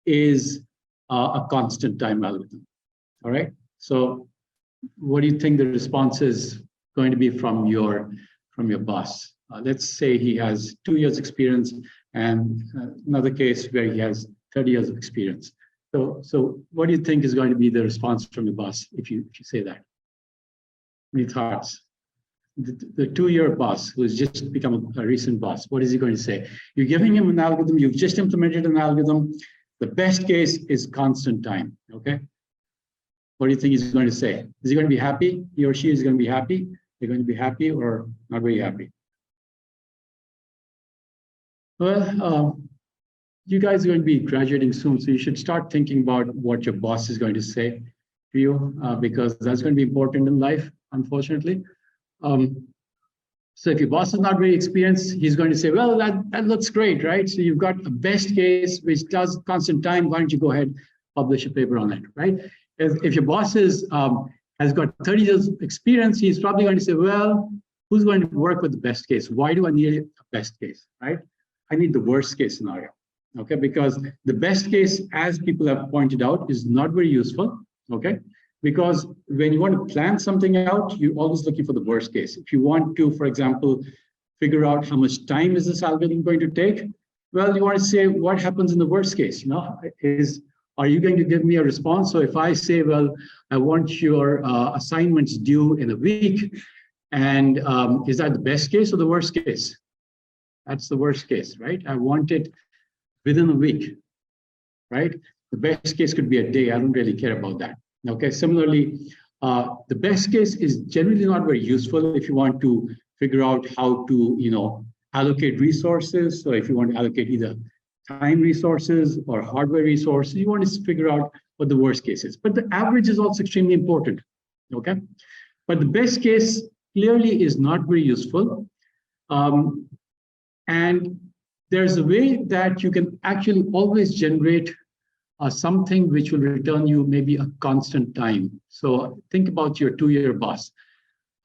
is a constant time algorithm. All right. So what do you think the response is going to be from your boss? let's say he has 2 years experience, and another case where he has 30 years of experience. So what do you think is going to be the response from your boss if you say that? Any thoughts? The 2-year boss who's just become a recent boss, what is he going to say? You're giving him an algorithm, you've just implemented an algorithm. The best case is constant time, okay? What do you think he's going to say? Is he going to be happy? He or she is going to be happy? They're going to be happy or not very happy? Well, you guys are going to be graduating soon, so you should start thinking about what your boss is going to say to you, because that's going to be important in life, unfortunately. So if your boss is not very experienced, he's going to say, well, that looks great, right? So you've got a best case, which does constant time. Why don't you go ahead, publish a paper on it, right? If your boss has got 30 years of experience, he's probably going to say, well, who's going to work with the best case? Why do I need a best case, right? I need the worst case scenario, okay? Because the best case, as people have pointed out, is not very useful, okay? Because when you want to plan something out, you're always looking for the worst case. If you want to, for example, figure out how much time is this algorithm going to take, well, you want to say what happens in the worst case, are you going to give me a response? So if I say, well, I want your assignments due in a week, and is that the best case or the worst case? That's the worst case, right? I want it within a week, right? The best case could be a day. I don't really care about that. Okay, similarly, the best case is generally not very useful if you want to figure out how to, allocate resources. So if you want to allocate either time resources or hardware resources, you want to figure out what the worst case is. But the average is also extremely important, okay? But the best case clearly is not very useful. And there's a way that you can actually always generate something which will return you maybe a constant time. So think about your 2-year boss.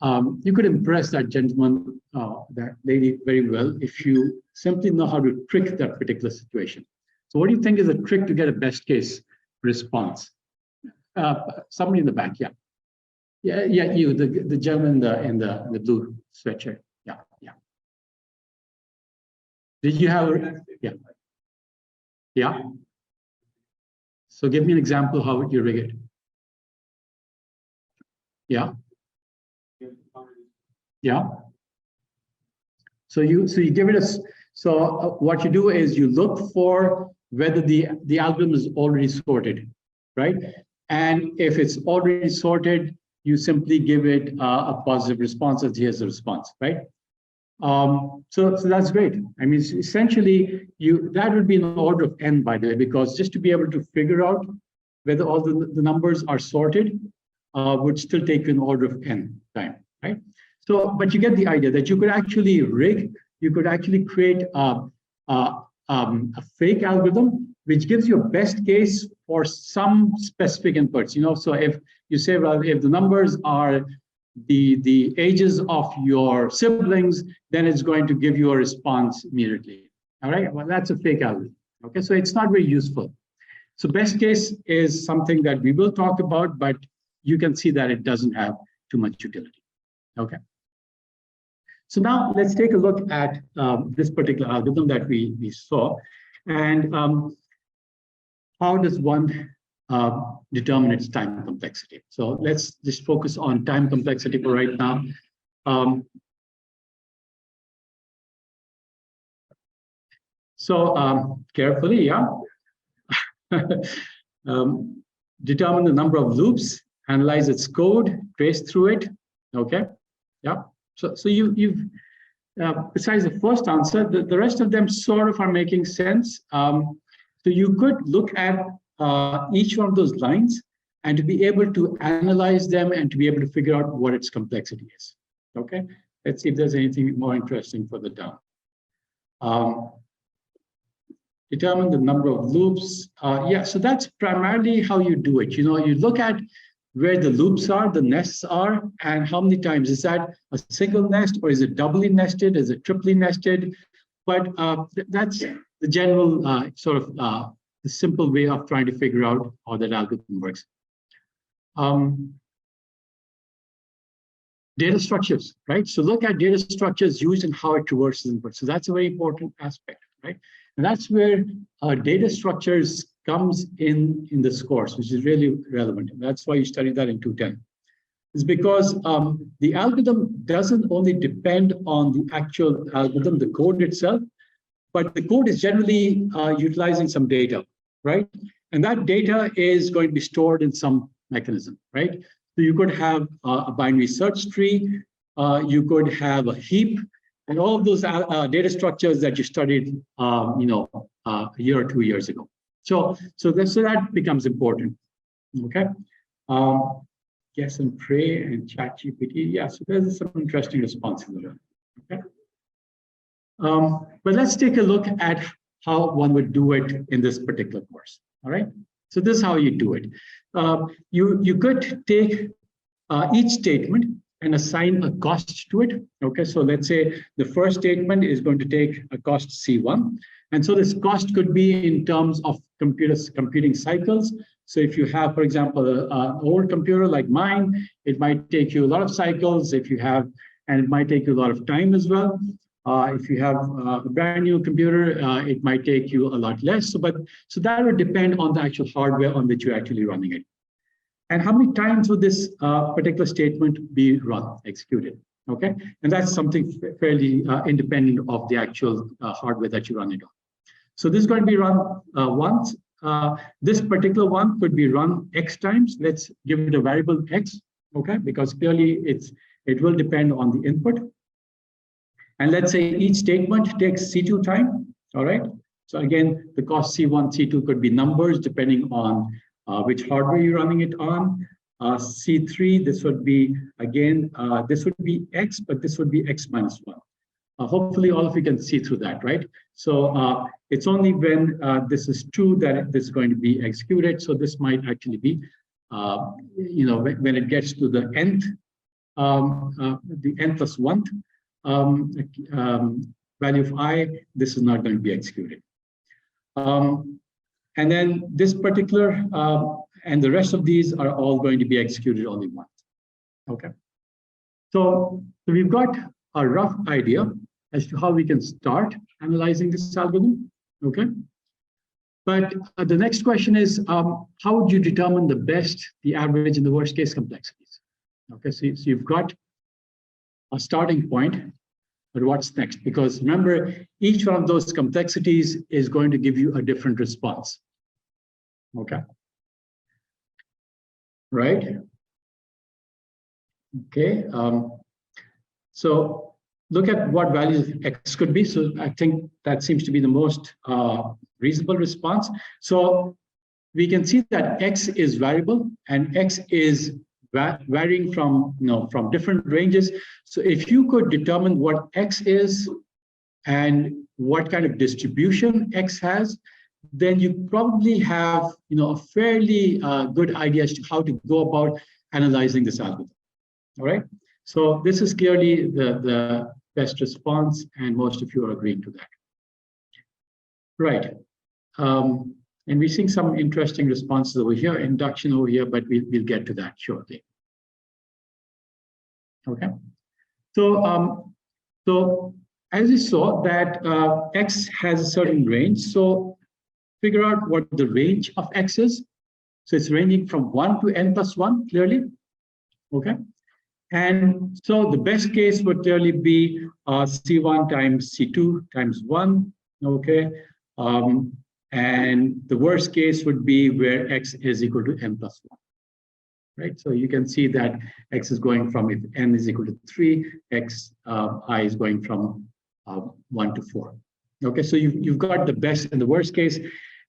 You could impress that gentleman, that lady very well if you simply know how to trick that particular situation. So what do you think is a trick to get a best case response? Somebody in the back, yeah. Yeah, you, the gentleman in the blue sweatshirt. Yeah. Did you have, yeah. So give me an example how would you rig it? Yeah. So you give it what you do is you look for whether the algorithm is already sorted, right? And if it's already sorted, you simply give it a positive response as here's the response, right? So that's great. I mean, essentially, that would be in order of n, by the way, because just to be able to figure out whether all the numbers are sorted would still take an order of n time, right? So, but you get the idea that you could actually rig, you could actually create a fake algorithm which gives you a best case for some specific inputs. So if you say, well, if the numbers are the ages of your siblings, then it's going to give you a response immediately. All right, well, that's a fake algorithm. Okay, so it's not very useful. So best case is something that we will talk about, but you can see that it doesn't have too much utility. Okay. So now let's take a look at this particular algorithm that we saw, and how does one determine its time complexity. So let's just focus on time complexity for right now. Carefully, yeah. Determine the number of loops, analyze its code, trace through it. Okay, yeah. So you've besides the first answer, the rest of them sort of are making sense. So you could look at each one of those lines and to be able to analyze them and to be able to figure out what its complexity is. Okay, let's see if there's anything more interesting further down. Determine the number of loops. Yeah, so that's primarily how you do it. You look at where the loops are, the nests are, and how many times. Is that a single nest, or is it doubly nested? Is it triply nested? But that's the general the simple way of trying to figure out how that algorithm works. Data structures, right? So look at data structures used and how it traverses input. So that's a very important aspect, right? And that's where data structures comes in this course, which is really relevant. And that's why you study that in 210. It's because the algorithm doesn't only depend on the actual algorithm, the code itself, but the code is generally utilizing some data, right? And that data is going to be stored in some mechanism, right? So you could have a binary search tree, you could have a heap, and all of those data structures that you studied, a year or 2 years ago. So that becomes important. Okay. Guess and pray and chat GPT. Yeah, so there's some interesting responses there. Okay. But let's take a look at how one would do it in this particular course. All right. So this is how you do it. You could take each statement and assign a cost to it. Okay, so let's say the first statement is going to take a cost C1. And so this cost could be in terms of computing cycles. So if you have, for example, an old computer like mine, it might take you a lot of cycles and it might take you a lot of time as well. If you have a brand new computer, it might take you a lot less. So that would depend on the actual hardware on which you're actually running it. And how many times would this particular statement be executed? Okay, and that's something fairly independent of the actual hardware that you run it on. So this is going to be run once. This particular one could be run X times. Let's give it a variable X, okay, because clearly it will depend on the input. And let's say each statement takes C2 time, all right? So again, the cost C1, C2 could be numbers depending on which hardware you're running it on. C3, this would be, again, this would be X, but this would be X minus 1. Hopefully all of you can see through that, right? So it's only when this is true that this is going to be executed. So this might actually be, when it gets to the nth, the n plus 1 value of I, this is not going to be executed. And then this particular, and the rest of these are all going to be executed only once. Okay. So we've got a rough idea as to how we can start analyzing this algorithm. Okay. But the next question is, how would you determine the best, the average, and the worst case complexities? Okay. So you've got a starting point, but what's next? Because remember, each one of those complexities is going to give you a different response. Okay. Right. Okay. So look at what values X could be. So I think that seems to be the most reasonable response. So we can see that X is variable and X is varying from, from different ranges. So if you could determine what X is and what kind of distribution X has, then you probably have, a fairly good idea as to how to go about analyzing this algorithm. All right. So this is clearly the best response, and most of you are agreeing to that. Right. And we're seeing some interesting responses over here, induction over here, but we'll get to that shortly. Okay. So, so as you saw that X has a certain range, so figure out what the range of X is. So it's ranging from 1 to n plus 1, clearly. Okay. And so the best case would clearly be C1 times C2 times 1. Okay. And the worst case would be where X is equal to n plus 1. Right. So you can see that X is going from, if n is equal to 3, I is going from 1 to 4. Okay. So you've got the best and the worst case.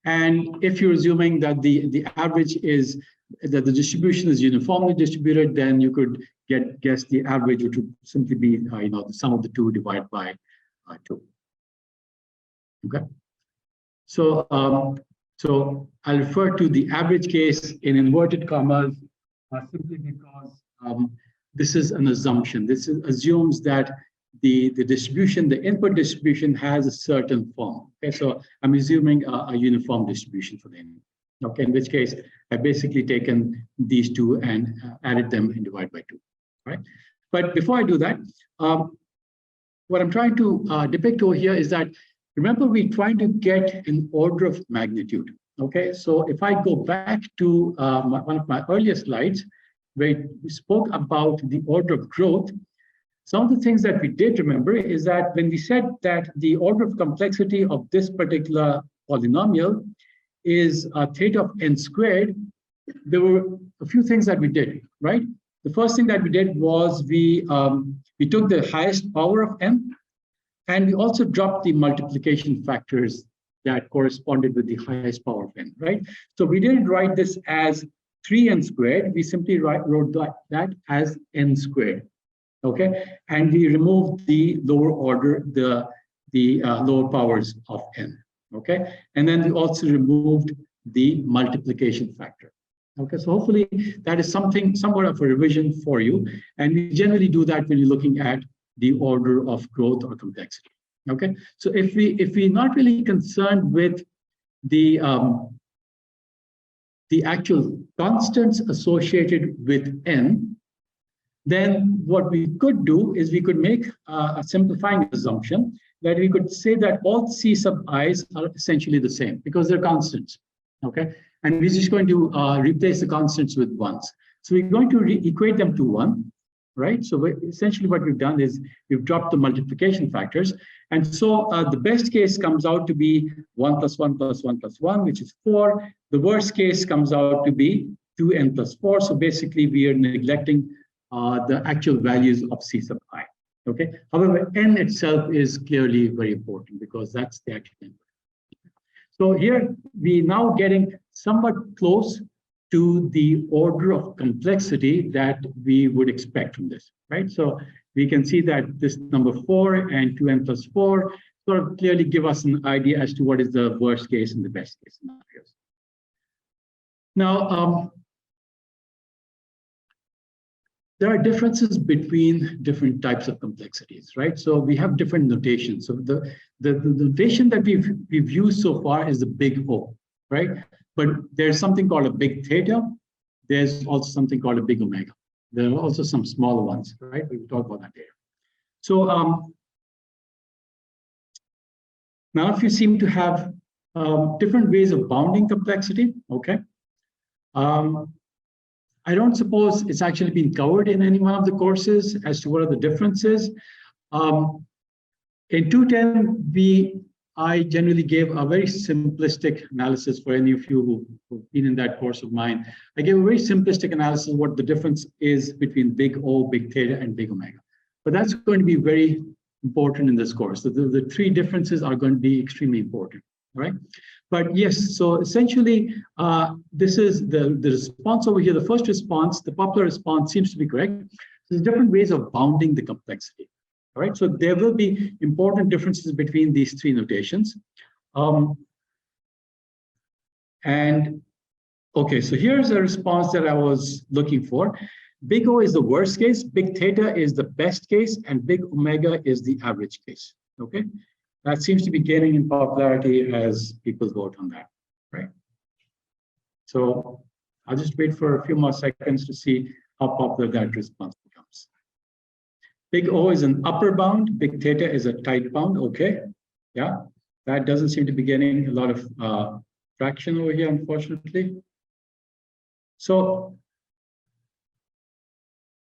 And if you're assuming that the average is that the distribution is uniformly distributed, then you could guess the average, which would simply be the sum of the two divided by 2. Okay. So so I'll refer to the average case in inverted commas simply because this is an assumption. This assumes that the distribution, the input distribution, has a certain form. Okay, so I'm assuming a uniform distribution for the input. Okay, in which case I've basically taken these two and added them and divided by 2. Right. But before I do that, what I'm trying to depict over here is that, remember, we're trying to get an order of magnitude. Okay, so if I go back to one of my earlier slides, where we spoke about the order of growth, some of the things that we did remember is that when we said that the order of complexity of this particular polynomial is theta of n squared, there were a few things that we did, right? The first thing that we did was we took the highest power of n, and we also dropped the multiplication factors that corresponded with the highest power of n, right? So we didn't write this as 3n squared, we simply wrote that as n squared, okay? And we removed the lower order, the lower powers of n, okay? And then we also removed the multiplication factor. Okay, so hopefully that is somewhat of a revision for you. And we generally do that when you're looking at the order of growth or complexity. Okay, so if we're not really concerned with the actual constants associated with n, then what we could do is we could make a simplifying assumption that we could say that all c sub i's are essentially the same because they're constants. Okay, and we're just going to replace the constants with ones. So we're going to equate them to 1, right? So essentially what we've done is we've dropped the multiplication factors. And so the best case comes out to be 1 plus 1 plus 1 plus 1, which is 4. The worst case comes out to be 2n plus 4. So basically we are neglecting the actual values of c sub I, okay? However, n itself is clearly very important because that's the actual number. So here we're now getting somewhat close to the order of complexity that we would expect from this, right? So we can see that this number 4 and 2n plus 4 sort of clearly give us an idea as to what is the worst case and the best case scenarios. Now, there are differences between different types of complexities, right? So we have different notations. So the notation that we've used so far is the big O, right? But there's something called a big theta. There's also something called a big omega. There are also some smaller ones, right? We will talk about that later. So now if you seem to have different ways of bounding complexity, okay? I don't suppose it's actually been covered in any one of the courses as to what are the differences. In 210, I generally gave a very simplistic analysis for any of you who've been in that course of mine. I gave a very simplistic analysis of what the difference is between big O, big theta, and big omega. But that's going to be very important in this course. So the three differences are going to be extremely important, right? But yes, so essentially, this is the response over here. The first response, the popular response seems to be correct. There's different ways of bounding the complexity. All right, so there will be important differences between these three notations. And okay, so here's a response that I was looking for. Big O is the worst case, big theta is the best case, and big omega is the average case. Okay, that seems to be gaining in popularity as people vote on that, right? So I'll just wait for a few more seconds to see how popular that response becomes. Big O is an upper bound, big theta is a tight bound, okay. Yeah, that doesn't seem to be getting a lot of traction over here, unfortunately. So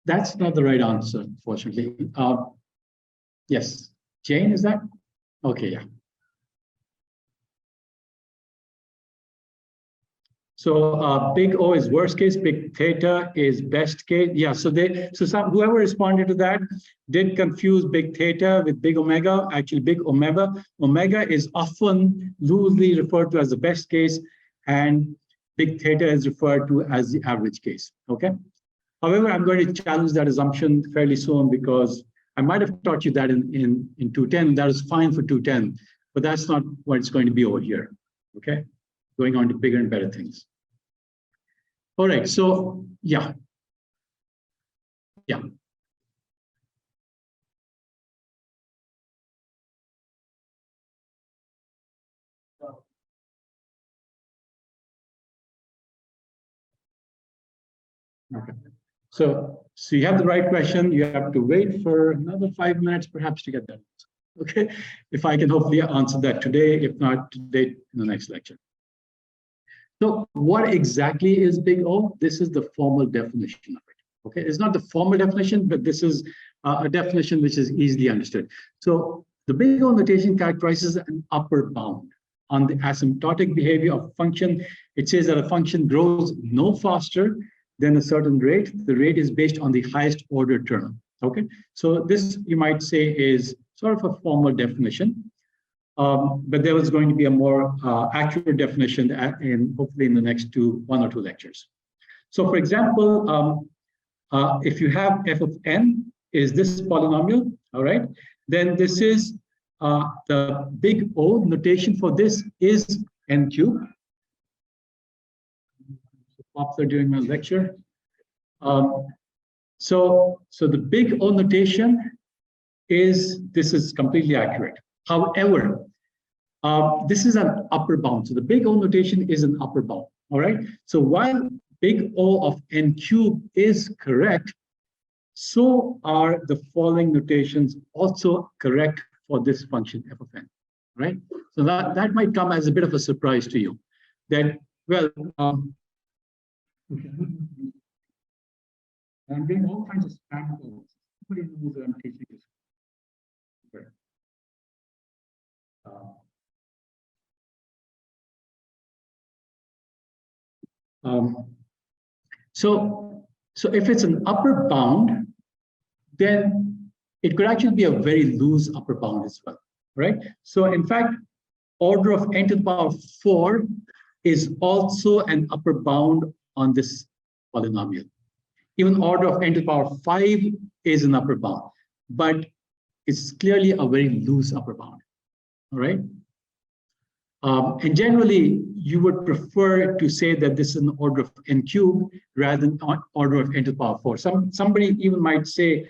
that's not the right answer, unfortunately. Yes, Jane, is that? Okay, yeah. So big O is worst case, big theta is best case. Yeah, so whoever responded to that did confuse big theta with big omega. Actually, big omega is often loosely referred to as the best case, and big theta is referred to as the average case. Okay. However, I'm going to challenge that assumption fairly soon because I might have taught you that in 210. That is fine for 210, but that's not what it's going to be over here. Okay. Going on to bigger and better things. All right, so yeah. Okay. So So you have the right question. You have to wait for another 5 minutes, perhaps, to get that. Okay, if I can hopefully answer that today, if not today, in the next lecture. So what exactly is big O? This is the formal definition of it. Okay, it's not the formal definition, but this is a definition which is easily understood. So the big O notation characterizes an upper bound on the asymptotic behavior of a function. It says that a function grows no faster than a certain rate. The rate is based on the highest order term. Okay, so this you might say is sort of a formal definition. But there was going to be a more accurate definition hopefully in the next one or two lectures. So for example, if you have f of n is this polynomial, all right, then this is the big O notation for this is n cubed. Popular during my lecture. So the big O notation this is completely accurate. However, this is an upper bound. So the big O notation is an upper bound. All right. So while big O of n cubed is correct, so are the following notations also correct for this function f of n. Right. So that might come as a bit of a surprise to you. That well, okay. I'm getting all kinds of spam calls. Nobody knows that I'm teaching this. So if it's an upper bound, then it could actually be a very loose upper bound as well, right? So in fact, order of n to the power 4 is also an upper bound on this polynomial. Even order of n to the power 5 is an upper bound, but it's clearly a very loose upper bound, all right? And generally, you would prefer to say that this is an order of n cubed rather than order of n to the power 4. Somebody even might say,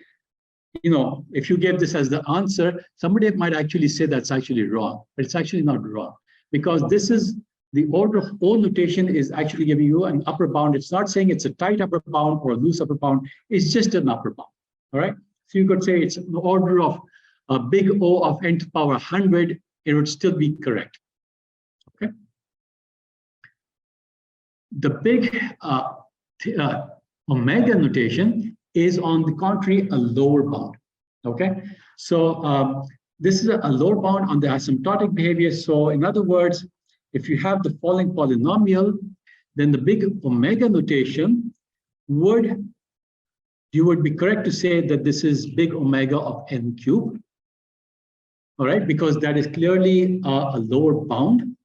you know, if you give this as the answer, somebody might actually say that's actually wrong, but it's actually not wrong, because this is the order of O notation is actually giving you an upper bound. It's not saying it's a tight upper bound or a loose upper bound. It's just an upper bound, all right? So you could say it's an order of a big O of n to the power 100. It would still be correct. Okay. The big omega notation is, on the contrary, a lower bound. Okay. So this is a lower bound on the asymptotic behavior. So in other words, if you have the following polynomial, then the big omega notation you would be correct to say that this is big omega of n cubed. All right, because that is clearly a lower bound.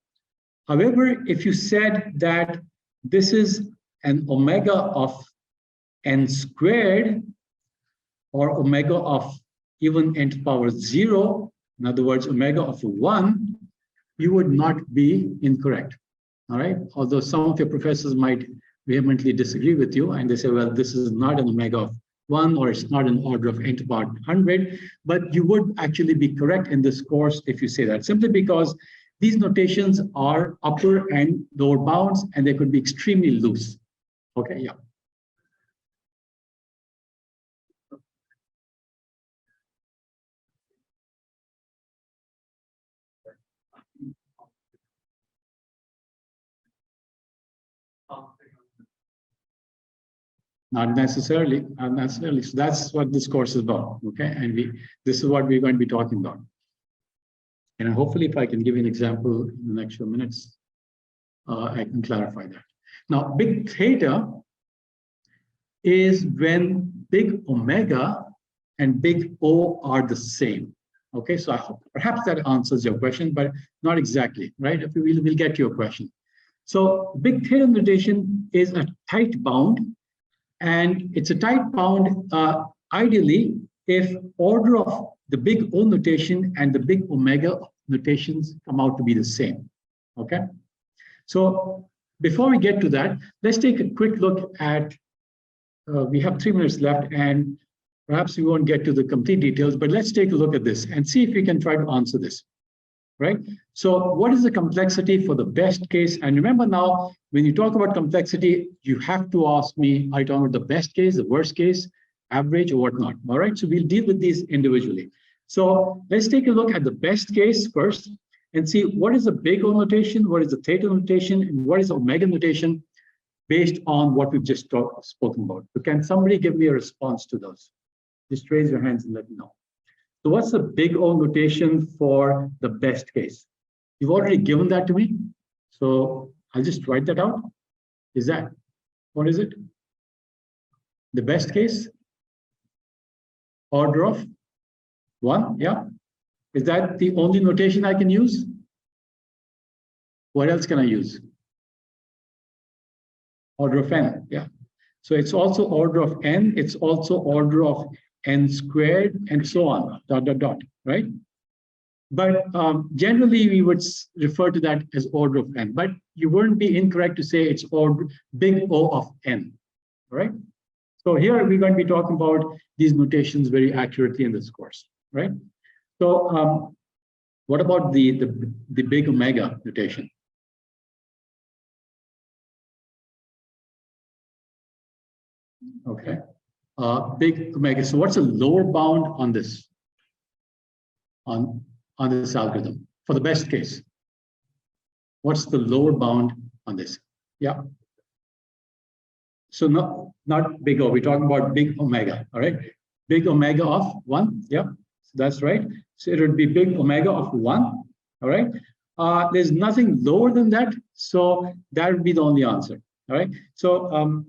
However, if you said that this is an omega of n squared, or omega of even n to the power 0, in other words, omega of 1, you would not be incorrect. All right, although some of your professors might vehemently disagree with you, and they say, well, this is not an omega of 1, or it's not an order of n to the power 100, but you would actually be correct in this course if you say that, simply because these notations are upper and lower bounds, and they could be extremely loose. Okay, yeah. Not necessarily, not necessarily. So that's what this course is about, okay? And this is what we're going to be talking about. And hopefully, if I can give you an example in the next few minutes, I can clarify that. Now, big theta is when big omega and big O are the same. Okay, so I hope perhaps that answers your question, but not exactly, right? We'll get to your question. So big theta notation is a tight bound, and it's a tight bound ideally if order of the big O notation and the big omega notations come out to be the same. Okay, so before we get to that, let's take a quick look at, we have 3 minutes left, and perhaps we won't get to the complete details, but let's take a look at this and see if we can try to answer this, right? So what is the complexity for the best case? And remember now, when you talk about complexity, you have to ask me, are you talking about the best case, the worst case? average or whatnot. All right, so we'll deal with these individually. So let's take a look at the best case first and see what is the big O notation, what is the theta notation, and what is the omega notation based on what we've just spoken about. So can somebody give me a response to those? Just raise your hands and let me know. So what's the big O notation for the best case? You've already given that to me. So I'll just write that out. Is that, what is it? The best case? Order of 1, yeah. Is that the only notation I can use? What else can I use? Order of n, yeah. So it's also order of n, it's also order of n squared, and so on, dot, dot, dot, right? But generally, we would refer to that as order of n, but you wouldn't be incorrect to say it's order, big O of n, all right? So here we're going to be talking about these notations very accurately in this course, right? So what about the big omega notation? Okay, big omega. So what's the lower bound on this? On this algorithm for the best case? What's the lower bound on this? Yeah. So not big O, we're talking about big omega, all right? Big omega of 1, yeah, so that's right. So it would be big omega of 1, all right? There's nothing lower than that, so that would be the only answer, all right? So